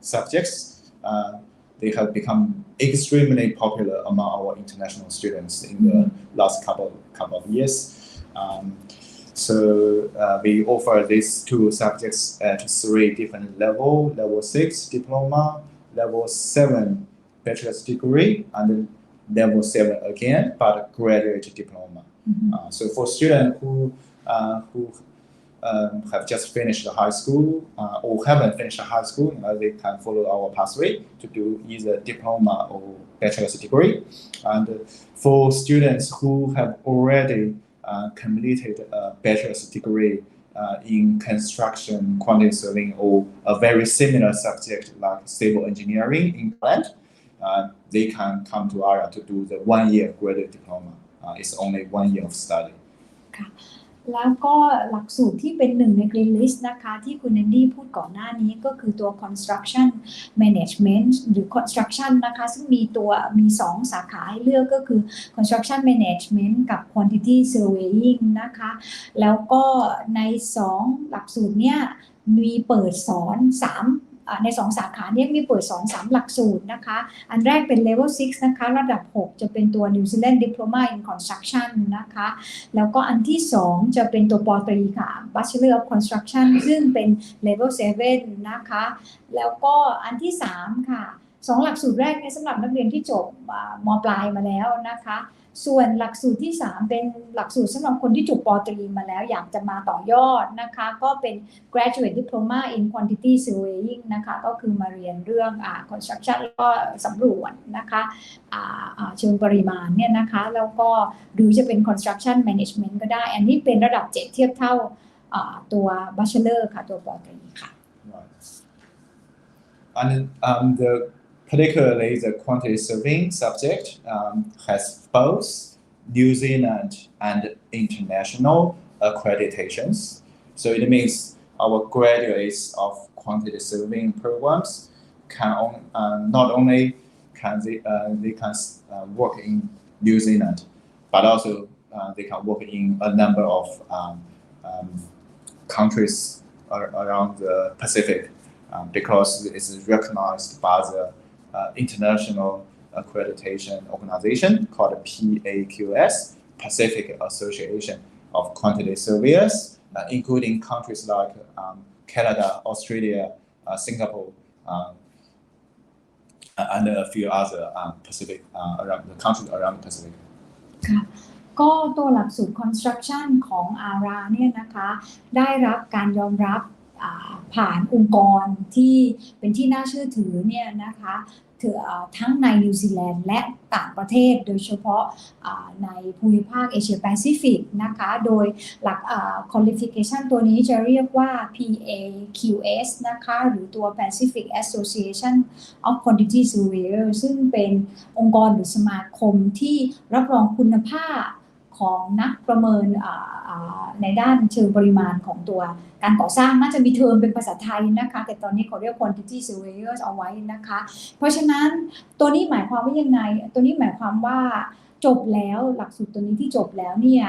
subjects. They have become extremely popular among our international students in the last couple of years. So we offer these two subjects at 3 different levels: level 6 diploma, level 7 bachelor's degree, and level 7 again, but graduate diploma. So for students who have just finished high school or haven't finished high school, they can follow our pathway to do either diploma or bachelor's degree. And for students who have already completed a bachelor's degree in construction, quantity surveying, or a very similar subject like civil engineering in Thailand, they can come to ARA to do the 1-year graduate diploma. It's only 1 year of study. แล้วก็หลักสูตรที่เป็นหนึ่งใน Green List นะคะที่คุณแอนดี้พูดก่อนหน้านี้ก็คือตัว Construction Management หรือ Construction นะคะซึ่งมี2 สาขาให้เลือกก็คือ Construction Management กับ Quantity Surveying นะคะแล้วก็ใน 2 หลักสูตรเนี่ยมีเปิดสอนใน 2 สาขานี้มีเปิดสอน 3 หลักสูตรนะคะอันแรกเป็น Level 6 นะคะระดับ 6 จะเป็นตัว New Zealand Diploma in Construction นะคะแล้วก็อันที่ 2 จะเป็นตัวป.ตรีค่ะ Bachelor of Construction ซึ่งเป็น Level 7 นะคะแล้วก็อันที่ 3 ค่ะ 2 หลักสูตรแรกเนี่ยสำหรับนักเรียนที่จบม.ปลายมาแล้วนะคะส่วนหลักสูตรที่ 3 เป็นหลักสูตรสำหรับคนที่จบป.ตรีมาแล้วอยากจะมาต่อยอดนะคะก็เป็น Graduate Diploma in Quantity Surveying นะคะก็คือมาเรียนเรื่องconstruction แล้วก็สำรวจนะคะเชิงปริมาณเนี่ยนะคะแล้วก็หรือจะเป็น construction management ก็ได้อันนี้เป็นระดับ 7 เทียบเท่าตัว bachelor ค่ะตัวป.ตรีค่ะ And particularly the quantity surveying subject has both New Zealand and international accreditations. So it means our graduates of quantity surveying programs can not only can they can work in New Zealand, but also they can work in a number of countries around the Pacific because it's recognized by the international accreditation organization called PAQS, Pacific Association of Quantity Surveyors, including countries like Canada, Australia, Singapore, and a few other Pacific around the countries around the Pacific. ค่ะก็ตัวหลักสูตร construction ของ ARA เนี่ยนะคะได้รับการยอมรับผ่านองค์กรที่เป็นที่น่าเชื่อถือเนี่ยนะคะทั้งในนิวซีแลนด์และต่างประเทศโดยเฉพาะในภูมิภาคเอเชียแปซิฟิกนะคะโดยหลักqualification ตัวนี้จะเรียกว่า PAQS นะคะหรือตัว Pacific Association of Quantity Surveyors ซึ่งเป็นองค์กรหรือสมาคมที่รับรองคุณภาพของนักประเมินในด้านเชิงปริมาณของตัวการก่อสร้างน่าจะมีเทอมเป็นภาษาไทยนะคะแต่ตอนนี้เขาเรียก quantity surveyors เอาไว้นะคะเพราะฉะนั้นตัวนี้หมายความว่ายังไงตัวนี้หมายความว่าจบแล้วหลักสูตรตัวนี้ที่จบแล้วเนี่ย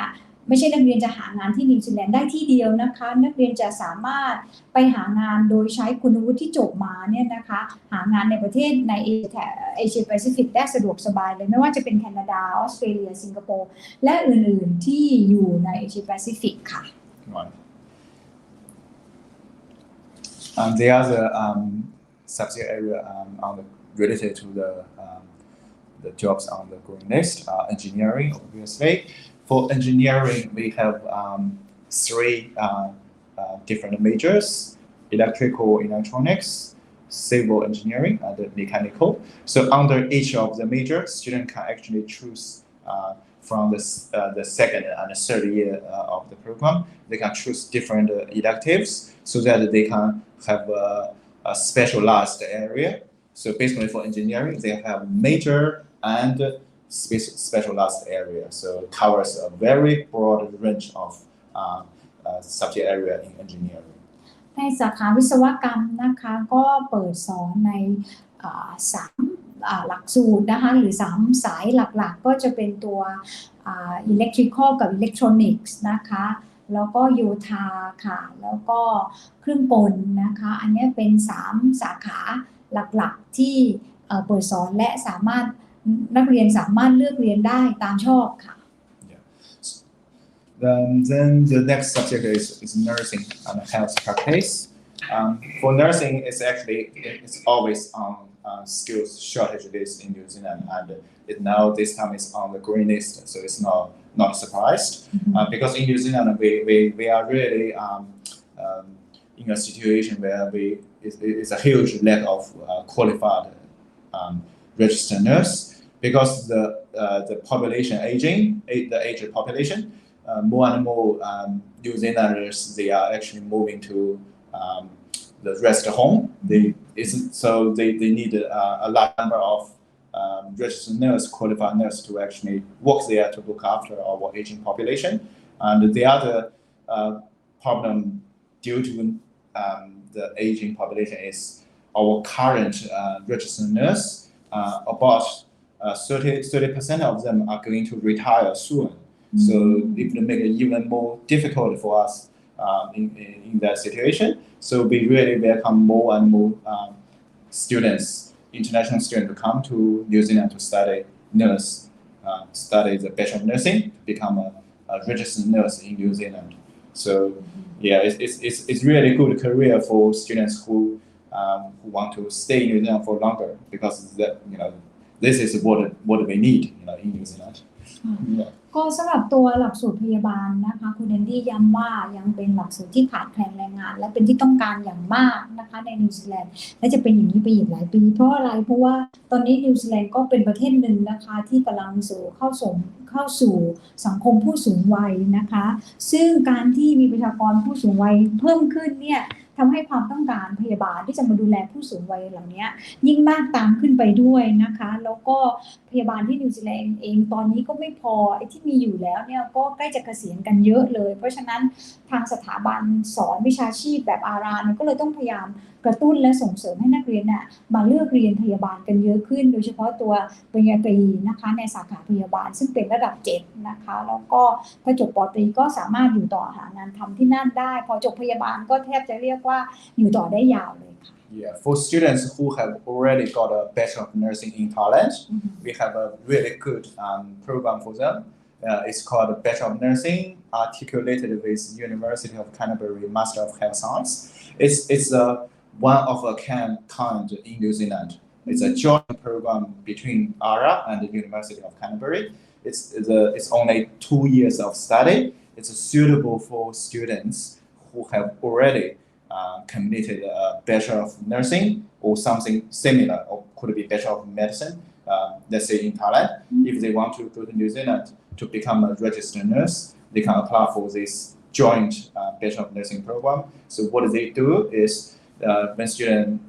ไม่ใช่นักเรียนจะหางานที่นิวซีแลนด์ได้ที่เดียวนะคะนักเรียนจะสามารถไปหางานโดยใช้คุณวุฒิที่จบมาเนี่ยนะคะหางานในประเทศในเอเชียแปซิฟิกได้สะดวกสบายเลยไม่ว่าจะเป็นแคนาดาออสเตรเลียสิงคโปร์และอื่นๆที่อยู่ในเอเชียแปซิฟิกค่ะ The other subject area related to the jobs on the green list are engineering, obviously. For engineering, we have 3 different majors: electrical, electronics, civil engineering, and mechanical. So under each of the majors, students can actually choose from the second and the third year of the program. They can choose different electives so that they can have a specialized area. So basically for engineering, they have major and specialized area. So it covers a very broad range of subject area in engineering. ในสาขาวิศวกรรมนะคะก็เปิดสอนใน3 หลักสูตรนะคะหรือ3 สายหลักๆก็จะเป็นตัวelectrical กับ electronics นะคะแล้วก็โยธาค่ะแล้วก็เครื่องกลนะคะอันนี้เป็น3 สาขาหลักๆที่เปิดสอนและนักเรียนสามารถเลือกเรียนได้ตามชอบค่ะ Then the next subject is nursing and health practice. For nursing, it's always on skills shortage list in New Zealand, and this time it's on the green list, so it's not surprised. Because in New Zealand we are really in a situation where it's a huge lack of qualified registered nurse because the population the aged population. More and more New Zealanders they are actually moving to the rest home. They need a large number of registered nurse, qualified nurse to actually work there to look after our aging population. And the other problem due to the aging population is our current registered nurse, about 30% of them are going to retire soon. So it will make it even more difficult for us in that situation. So we really welcome more and more students, international students, to come to New Zealand to study nurse, study the Bachelor of Nursing, to become a registered nurse in New Zealand. So yeah, it's really good career for students who want to stay in New Zealand for longer, because that, this is what we need, in New Zealand. Yeah. ก็สำหรับตัวหลักสูตรพยาบาลนะคะคุณแอนดี้ย้ำว่ายังเป็นหลักสูตรที่ขาดแคลนแรงงานและเป็นที่ต้องการอย่างมากนะคะในนิวซีแลนด์และจะเป็นอย่างนี้ไปอีกหลายปีเพราะอะไรเพราะว่าตอนนี้นิวซีแลนด์ก็เป็นประเทศหนึ่งนะคะที่กำลังเข้าสู่สังคมผู้สูงวัยนะคะซึ่งการที่มีประชากรผู้สูงวัยเพิ่มขึ้นเนี่ยทำให้ความต้องการพยาบาลที่จะมาดูแลผู้สูงวัยเหล่านี้ยิ่งมากตามขึ้นไปด้วยนะคะแล้วก็พยาบาลที่นิวซีแลนด์เองตอนนี้ก็ไม่พอไอ้ที่มีอยู่แล้วเนี่ยก็ใกล้จะเกษียณกันเยอะเลยเพราะฉะนั้นทางสถาบันสอนวิชาชีพแบบอาราเนี่ยก็เลยต้องพยายามกระตุ้นและส่งเสริมให้นักเรียนน่ะมาเลือกเรียนพยาบาลกันเยอะขึ้นโดยเฉพาะตัวปริญญาตรีนะคะในสาขาพยาบาลซึ่งเป็นระดับ7นะคะแล้วก็ถ้าจบป.ตรีก็สามารถอยู่ต่อหางานทำที่นั่นได้พอจบพยาบาลก็แทบจะเรียกว่าอยู่ต่อได้ยาวเลยค่ะ Yeah, for students who have already got a Bachelor of Nursing in Thailand, we have a really good program for them. It's called Bachelor of Nursing, articulated with University of Canterbury Master of Health Science. It's one of a kind in New Zealand. It's a joint program between Ara and the University of Canterbury. It's only 2 years of study. It's suitable for students who have already completed a Bachelor of Nursing or something similar, or could be Bachelor of Medicine, let's say in Thailand. If they want to go to New Zealand to become a registered nurse, they can apply for this joint Bachelor of Nursing program. So what they do is when students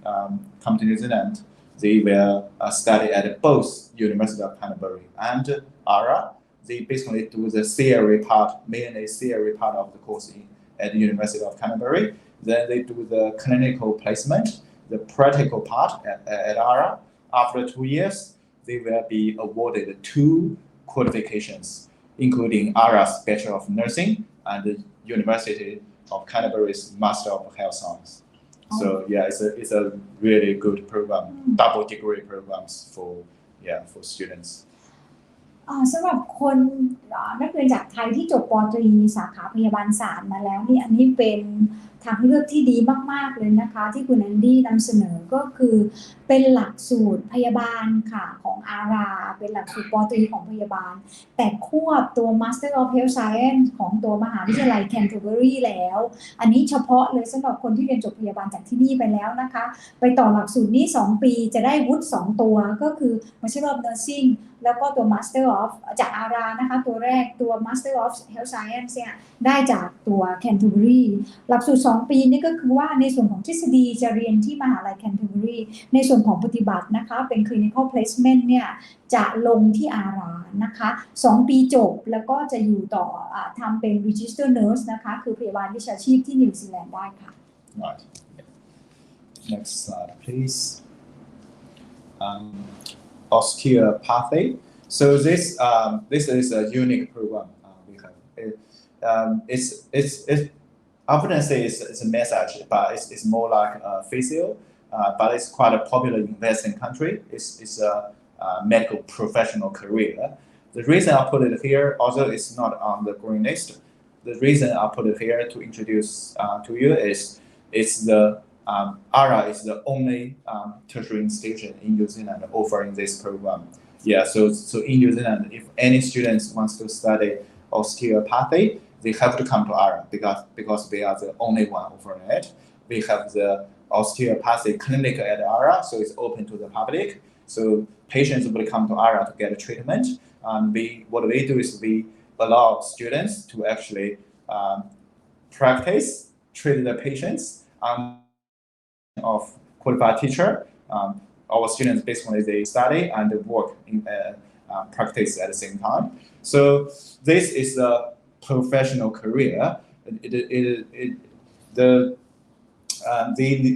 come to New Zealand, they will study at both University of Canterbury and Ara. They basically do the theory part, mainly theory part of the course at the University of Canterbury. Then they do the clinical placement, the practical part at Ara. After 2 years, they will be awarded 2 qualifications, including Ara's Bachelor of Nursing and the University of Canterbury's Master of Health Science. So yeah, it's a really good program, double degree programs for students. สำหรับคนนักเรียนจากไทยที่จบป.ตรีสาขาพยาบาลศาสตร์มาแล้วนี่อันนี้เป็นทางเลือกที่ดีมากๆเลยนะคะที่คุณแอนดี้นำเสนอก็คือเป็นหลักสูตรพยาบาลค่ะของอาราเป็นหลักสูตรป.ตรีของพยาบาลแต่ควบตัว Master of Health Science ของตัวมหาวิทยาลัยแคนเทอร์เบอรีแล้วอันนี้เฉพาะเลยสำหรับคนที่เรียนจบพยาบาลจากที่นี่ไปแล้วนะคะไปต่อหลักสูตรนี้2 ปีจะได้วุฒิ2 ตัวก็คือ Master of Nursing แล้วก็ตัว Master of จากอารานะคะตัวแรกตัว Master of Health Science เนี่ยได้จากตัวแคนเทอร์เบอรีหลักสูตร2 ปีนี่ก็คือว่าในส่วนของทฤษฎีจะเรียนที่มหาลัยแคนเทอร์เบอรีในส่วนของปฏิบัตินะคะเป็น clinical placement เนี่ยจะลงที่อารานะคะ2 ปีจบแล้วก็จะอยู่ต่อทำเป็น register nurse นะคะคือพยาบาลวิชาชีพที่นิวซีแลนด์ได้ค่ะ Right. Next slide, please. Osteopathy. So this is a unique program we have. I wouldn't say it's a message, but it's more like a physio. But it's quite a popular in Western country. It's a medical professional career. The reason I put it here, although it's not on the green list, the reason I put it here to introduce to you is it's the Ara is the only tertiary institution in New Zealand offering this program. Yeah, so in New Zealand, if any students wants to study osteopathy, they have to come to Ara because we are the only one offering it. We have the osteopathy clinic at Ara, so it's open to the public. So patients will come to Ara to get a treatment. And what we do is we allow students to actually treat the patients of qualified teacher. Our students basically they study and they work in practice at the same time. So this is a professional career. the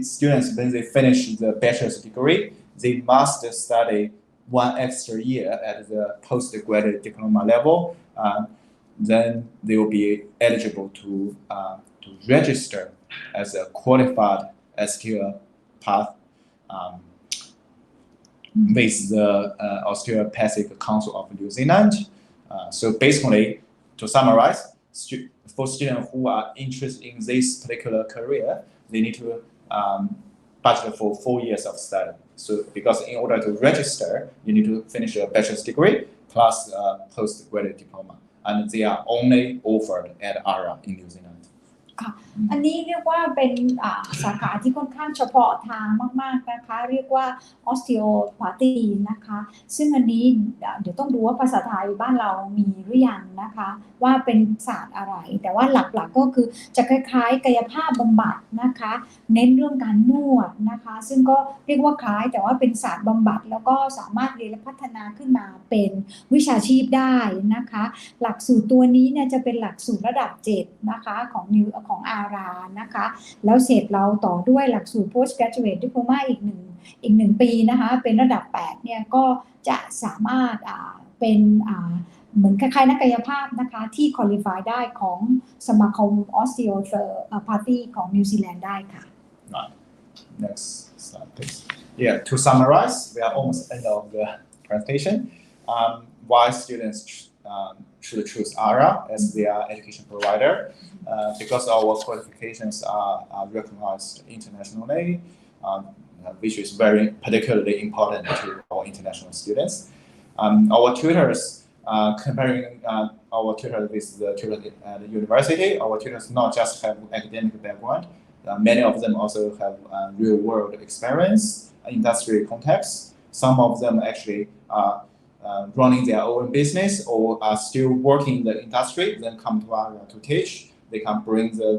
students, when they finish the bachelor's degree, they must study one extra year at the postgraduate diploma level. Then they will be eligible to register as a qualified STL path with the Osteopathic Council of New Zealand. So basically, to summarize, for students who are interested in this particular career, they need to budget for 4 years of study. So because in order to register, you need to finish a bachelor's degree plus postgraduate diploma. And they are only offered at ARA in New Zealand. ค่ะอันนี้เรียกว่าเป็นสาขาที่ค่อนข้างเฉพาะทางมากๆนะคะเรียกว่า osteopathy นะคะซึ่งอันนี้เดี๋ยวต้องดูว่าภาษาไทยบ้านเรามีหรือยังนะคะว่าเป็นศาสตร์อะไรแต่ว่าหลักๆก็คือจะคล้ายๆกายภาพบำบัดนะคะเน้นเรื่องการนวดนะคะซึ่งก็เรียกว่าคล้ายแต่ว่าเป็นศาสตร์บำบัดแล้วก็สามารถเรียนและพัฒนาขึ้นมาเป็นวิชาชีพได้นะคะหลักสูตรตัวนี้เนี่ยจะเป็นหลักสูตรระดับ7นะคะของอารานะคะแล้วเสร็จเราต่อด้วยหลักสูตร postgraduate diploma อีกหนึ่งปีนะคะเป็นระดับ8เนี่ยก็จะสามารถเป็นเหมือนคล้ายๆนักกายภาพนะคะที่ qualify ได้ของสมาคม Osteopathy ของนิวซีแลนด์ได้ค่ะ Next slide, please. Yeah, to summarize, we are almost at the end of the presentation. Why students should choose ARA as their education provider? Because our qualifications are recognized internationally, which is very particularly important to our international students. Our tutors, comparing our tutors with the tutors at the university, our tutors not just have academic background, many of them also have real-world experience, industry context. Some of them actually are running their own business or are still working in the industry, then come to ARA to teach. They can bring the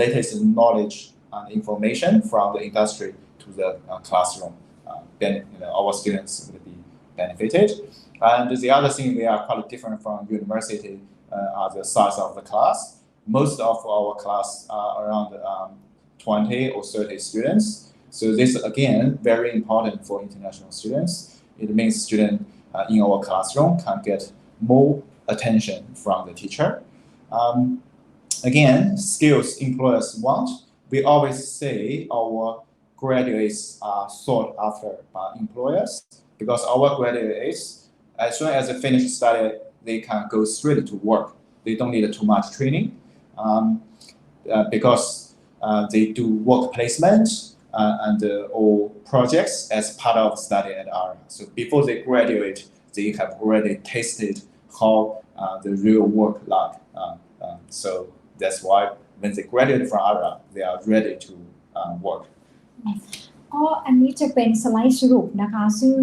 latest knowledge and information from the industry to the classroom. Then our students will be benefited. And the other thing we are quite different from university are the size of the class. Most of our class are around 20 or 30 students. So this again very important for international students. It means students in our classroom can get more attention from the teacher. Again, skills employers want. We always say our graduates are sought after by employers because our graduates, as soon as they finish study, they can go straight to work. They don't need too much training because they do work placement and all projects as part of study at ARA. So before they graduate, they have already tasted how the real work like. So that's why when they graduate from ARA, they are ready to work. ก็อันนี้จะเป็นสไลด์สรุปนะคะซึ่ง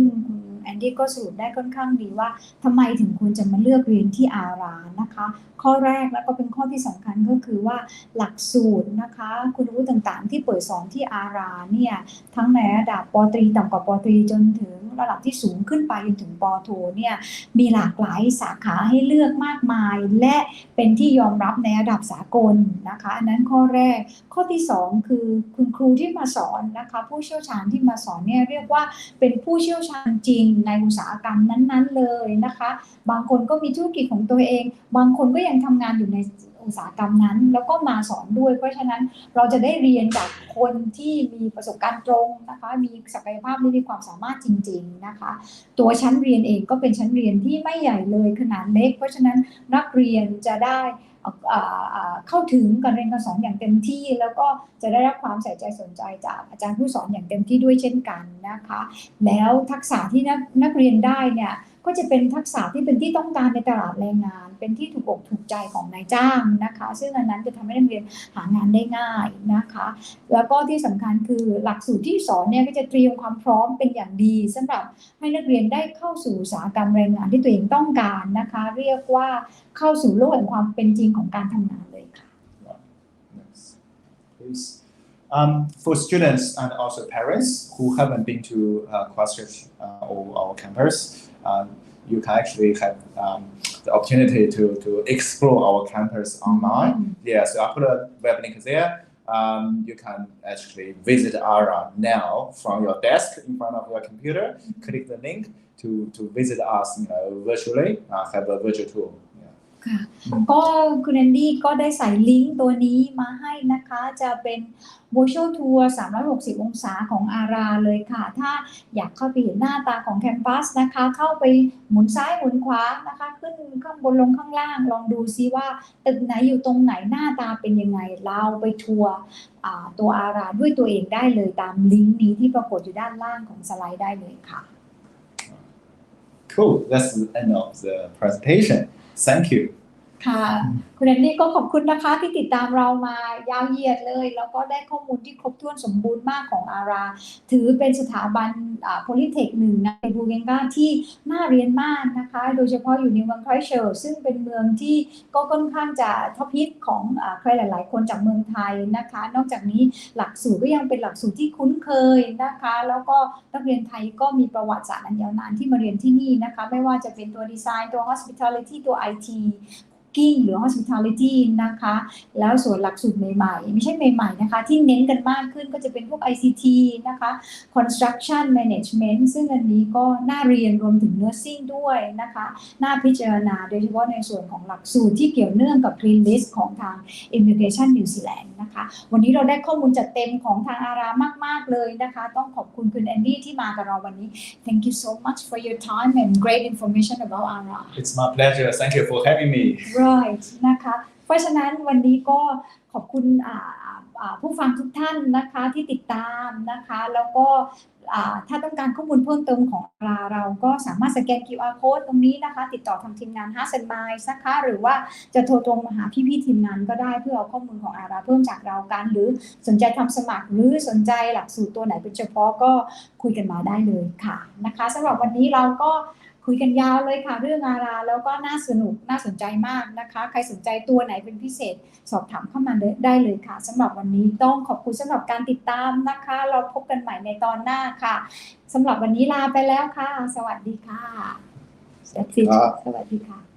แอนดี้ก็สรุปได้ค่อนข้างดีว่าทำไมถึงควรจะมาเลือกเรียนที่อารานะคะข้อแรกแล้วก็เป็นข้อที่สำคัญก็คือว่าหลักสูตรนะคะคุณวุฒิต่างๆที่เปิดสอนที่อาราเนี่ยทั้งในระดับป.ตรีต่ำกว่าป.ตรีจนถึงระดับที่สูงขึ้นไปจนถึงป.โทเนี่ยมีหลากหลายสาขาให้เลือกมากมายและเป็นที่ยอมรับในระดับสากลนะคะอันนั้นข้อแรกข้อที่2คือคุณครูที่มาสอนนะคะผู้เชี่ยวชาญที่มาสอนเนี่ยเรียกว่าเป็นผู้เชี่ยวชาญจริงในอุตสาหกรรมนั้นๆเลยนะคะบางคนก็มีธุรกิจของตัวเองบางคนก็ยังทำงานอยู่ในอุตสาหกรรมนั้นแล้วก็มาสอนด้วยเพราะฉะนั้นเราจะได้เรียนจากคนที่มีประสบการณ์ตรงนะคะมีศักยภาพและมีความสามารถจริงๆนะคะตัวชั้นเรียนเองก็เป็นชั้นเรียนที่ไม่ใหญ่เลยขนาดเล็กเพราะฉะนั้นนักเรียนจะได้เข้าถึงการเรียนการสอนอย่างเต็มที่แล้วก็จะได้รับความใส่ใจสนใจจากอาจารย์ผู้สอนอย่างเต็มที่ด้วยเช่นกันนะคะแล้วทักษะที่นักเรียนได้เนี่ยก็จะเป็นทักษะที่เป็นที่ต้องการในตลาดแรงงานเป็นที่ถูกอกถูกใจของนายจ้างนะคะซึ่งอันนั้นจะทำให้นักเรียนหางานได้ง่ายนะคะแล้วก็ที่สำคัญคือหลักสูตรที่สอนเนี่ยก็จะเตรียมความพร้อมเป็นอย่างดีสำหรับให้นักเรียนได้เข้าสู่อุตสาหกรรมแรงงานที่ตัวเองต้องการนะคะเรียกว่าเข้าสู่โลกแห่งความเป็นจริงของการทำงานเลยค่ะ Next, please. For students and also parents who haven't been to Christchurch or our campus, you can actually have the opportunity to explore our campus online. Yeah, so I put a web link there. You can actually visit Ara now from your desk in front of your computer. Click the link to visit us, virtually. Have a virtual tour. ค่ะก็คุณแอนดี้ก็ได้ใส่ลิงก์ตัวนี้มาให้นะคะจะเป็น virtual tour 360 องศาของอาราเลยค่ะถ้าอยากเข้าไปเห็นหน้าตาของแคมปัสนะคะเข้าไปหมุนซ้ายหมุนขวานะคะขึ้นข้างบนลงข้างล่างลองดูซิว่าตึกไหนอยู่ตรงไหนหน้าตาเป็นยังไงเราไปทัวร์ตัวอาราด้วยตัวเองได้เลยตามลิงก์นี้ที่ปรากฏอยู่ด้านล่างของสไลด์ได้เลยค่ะ Cool. That's the end of the presentation. Thank you. ค่ะคุณแอนดี้ก็ขอบคุณนะคะที่ติดตามเรามายาวเหยียดเลยแล้วก็ได้ข้อมูลที่ครบถ้วนสมบูรณ์มากของอาราถือเป็นสถาบันโพลิเทคหนึ่งในบูเกนกาที่น่าเรียนมากนะคะโดยเฉพาะอยู่ในเมืองไครสต์เชิร์ชซึ่งเป็นเมืองที่ก็ค่อนข้างจะท็อปฮิตของใครหลายๆคนจากเมืองไทยนะคะนอกจากนี้หลักสูตรก็ยังเป็นหลักสูตรที่คุ้นเคยนะคะแล้วก็นักเรียนไทยก็มีประวัติศาสตร์อันยาวนานที่มาเรียนที่นี่นะคะไม่ว่าจะเป็นตัวดีไซน์ตัว hospitality ตัว ITหรือ hospitality นะคะแล้วส่วนหลักสูตรใหม่ๆไม่ใช่ใหม่ๆนะคะที่เน้นกันมากขึ้นก็จะเป็นพวก ICT นะคะ construction management ซึ่งอันนี้ก็น่าเรียนรวมถึง nursing ด้วยนะคะน่าพิจารณาโดยเฉพาะในส่วนของหลักสูตรที่เกี่ยวเนื่องกับ green list ของทาง immigration New Zealand นะคะวันนี้เราได้ข้อมูลจัดเต็มของทางอารามากๆเลยนะคะต้องขอบคุณคุณแอนดี้ที่มากับเราวันนี้ Thank you so much for your time and great information about Ara. It's my pleasure. Thank you for having me. Right นะคะเพราะฉะนั้นวันนี้ก็ขอบคุณผู้ฟังทุกท่านนะคะที่ติดตามนะคะแล้วก็ถ้าต้องการข้อมูลเพิ่มเติมของเราก็สามารถสแกน QR code ตรงนี้นะคะติดต่อทางทีมงาน Hearts and Minds นะคะหรือว่าจะโทรตรงมาหาพี่ๆทีมงานก็ได้เพื่อเอาข้อมูลของอาราเพิ่มจากเรากันหรือสนใจทำสมัครหรือสนใจหลักสูตรตัวไหนเป็นเฉพาะก็คุยกันมาได้เลยค่ะนะคะสำหรับวันนี้เราก็คุยกันยาวเลยค่ะเรื่องอาราแล้วก็น่าสนุกน่าสนใจมากนะคะใครสนใจตัวไหนเป็นพิเศษสอบถามเข้ามาได้เลยค่ะสำหรับวันนี้ต้องขอบคุณสำหรับการติดตามนะคะเราพบกันใหม่ในตอนหน้าค่ะสำหรับวันนี้ลาไปแล้วค่ะสวัสดีค่ะสวัสดีค่ะ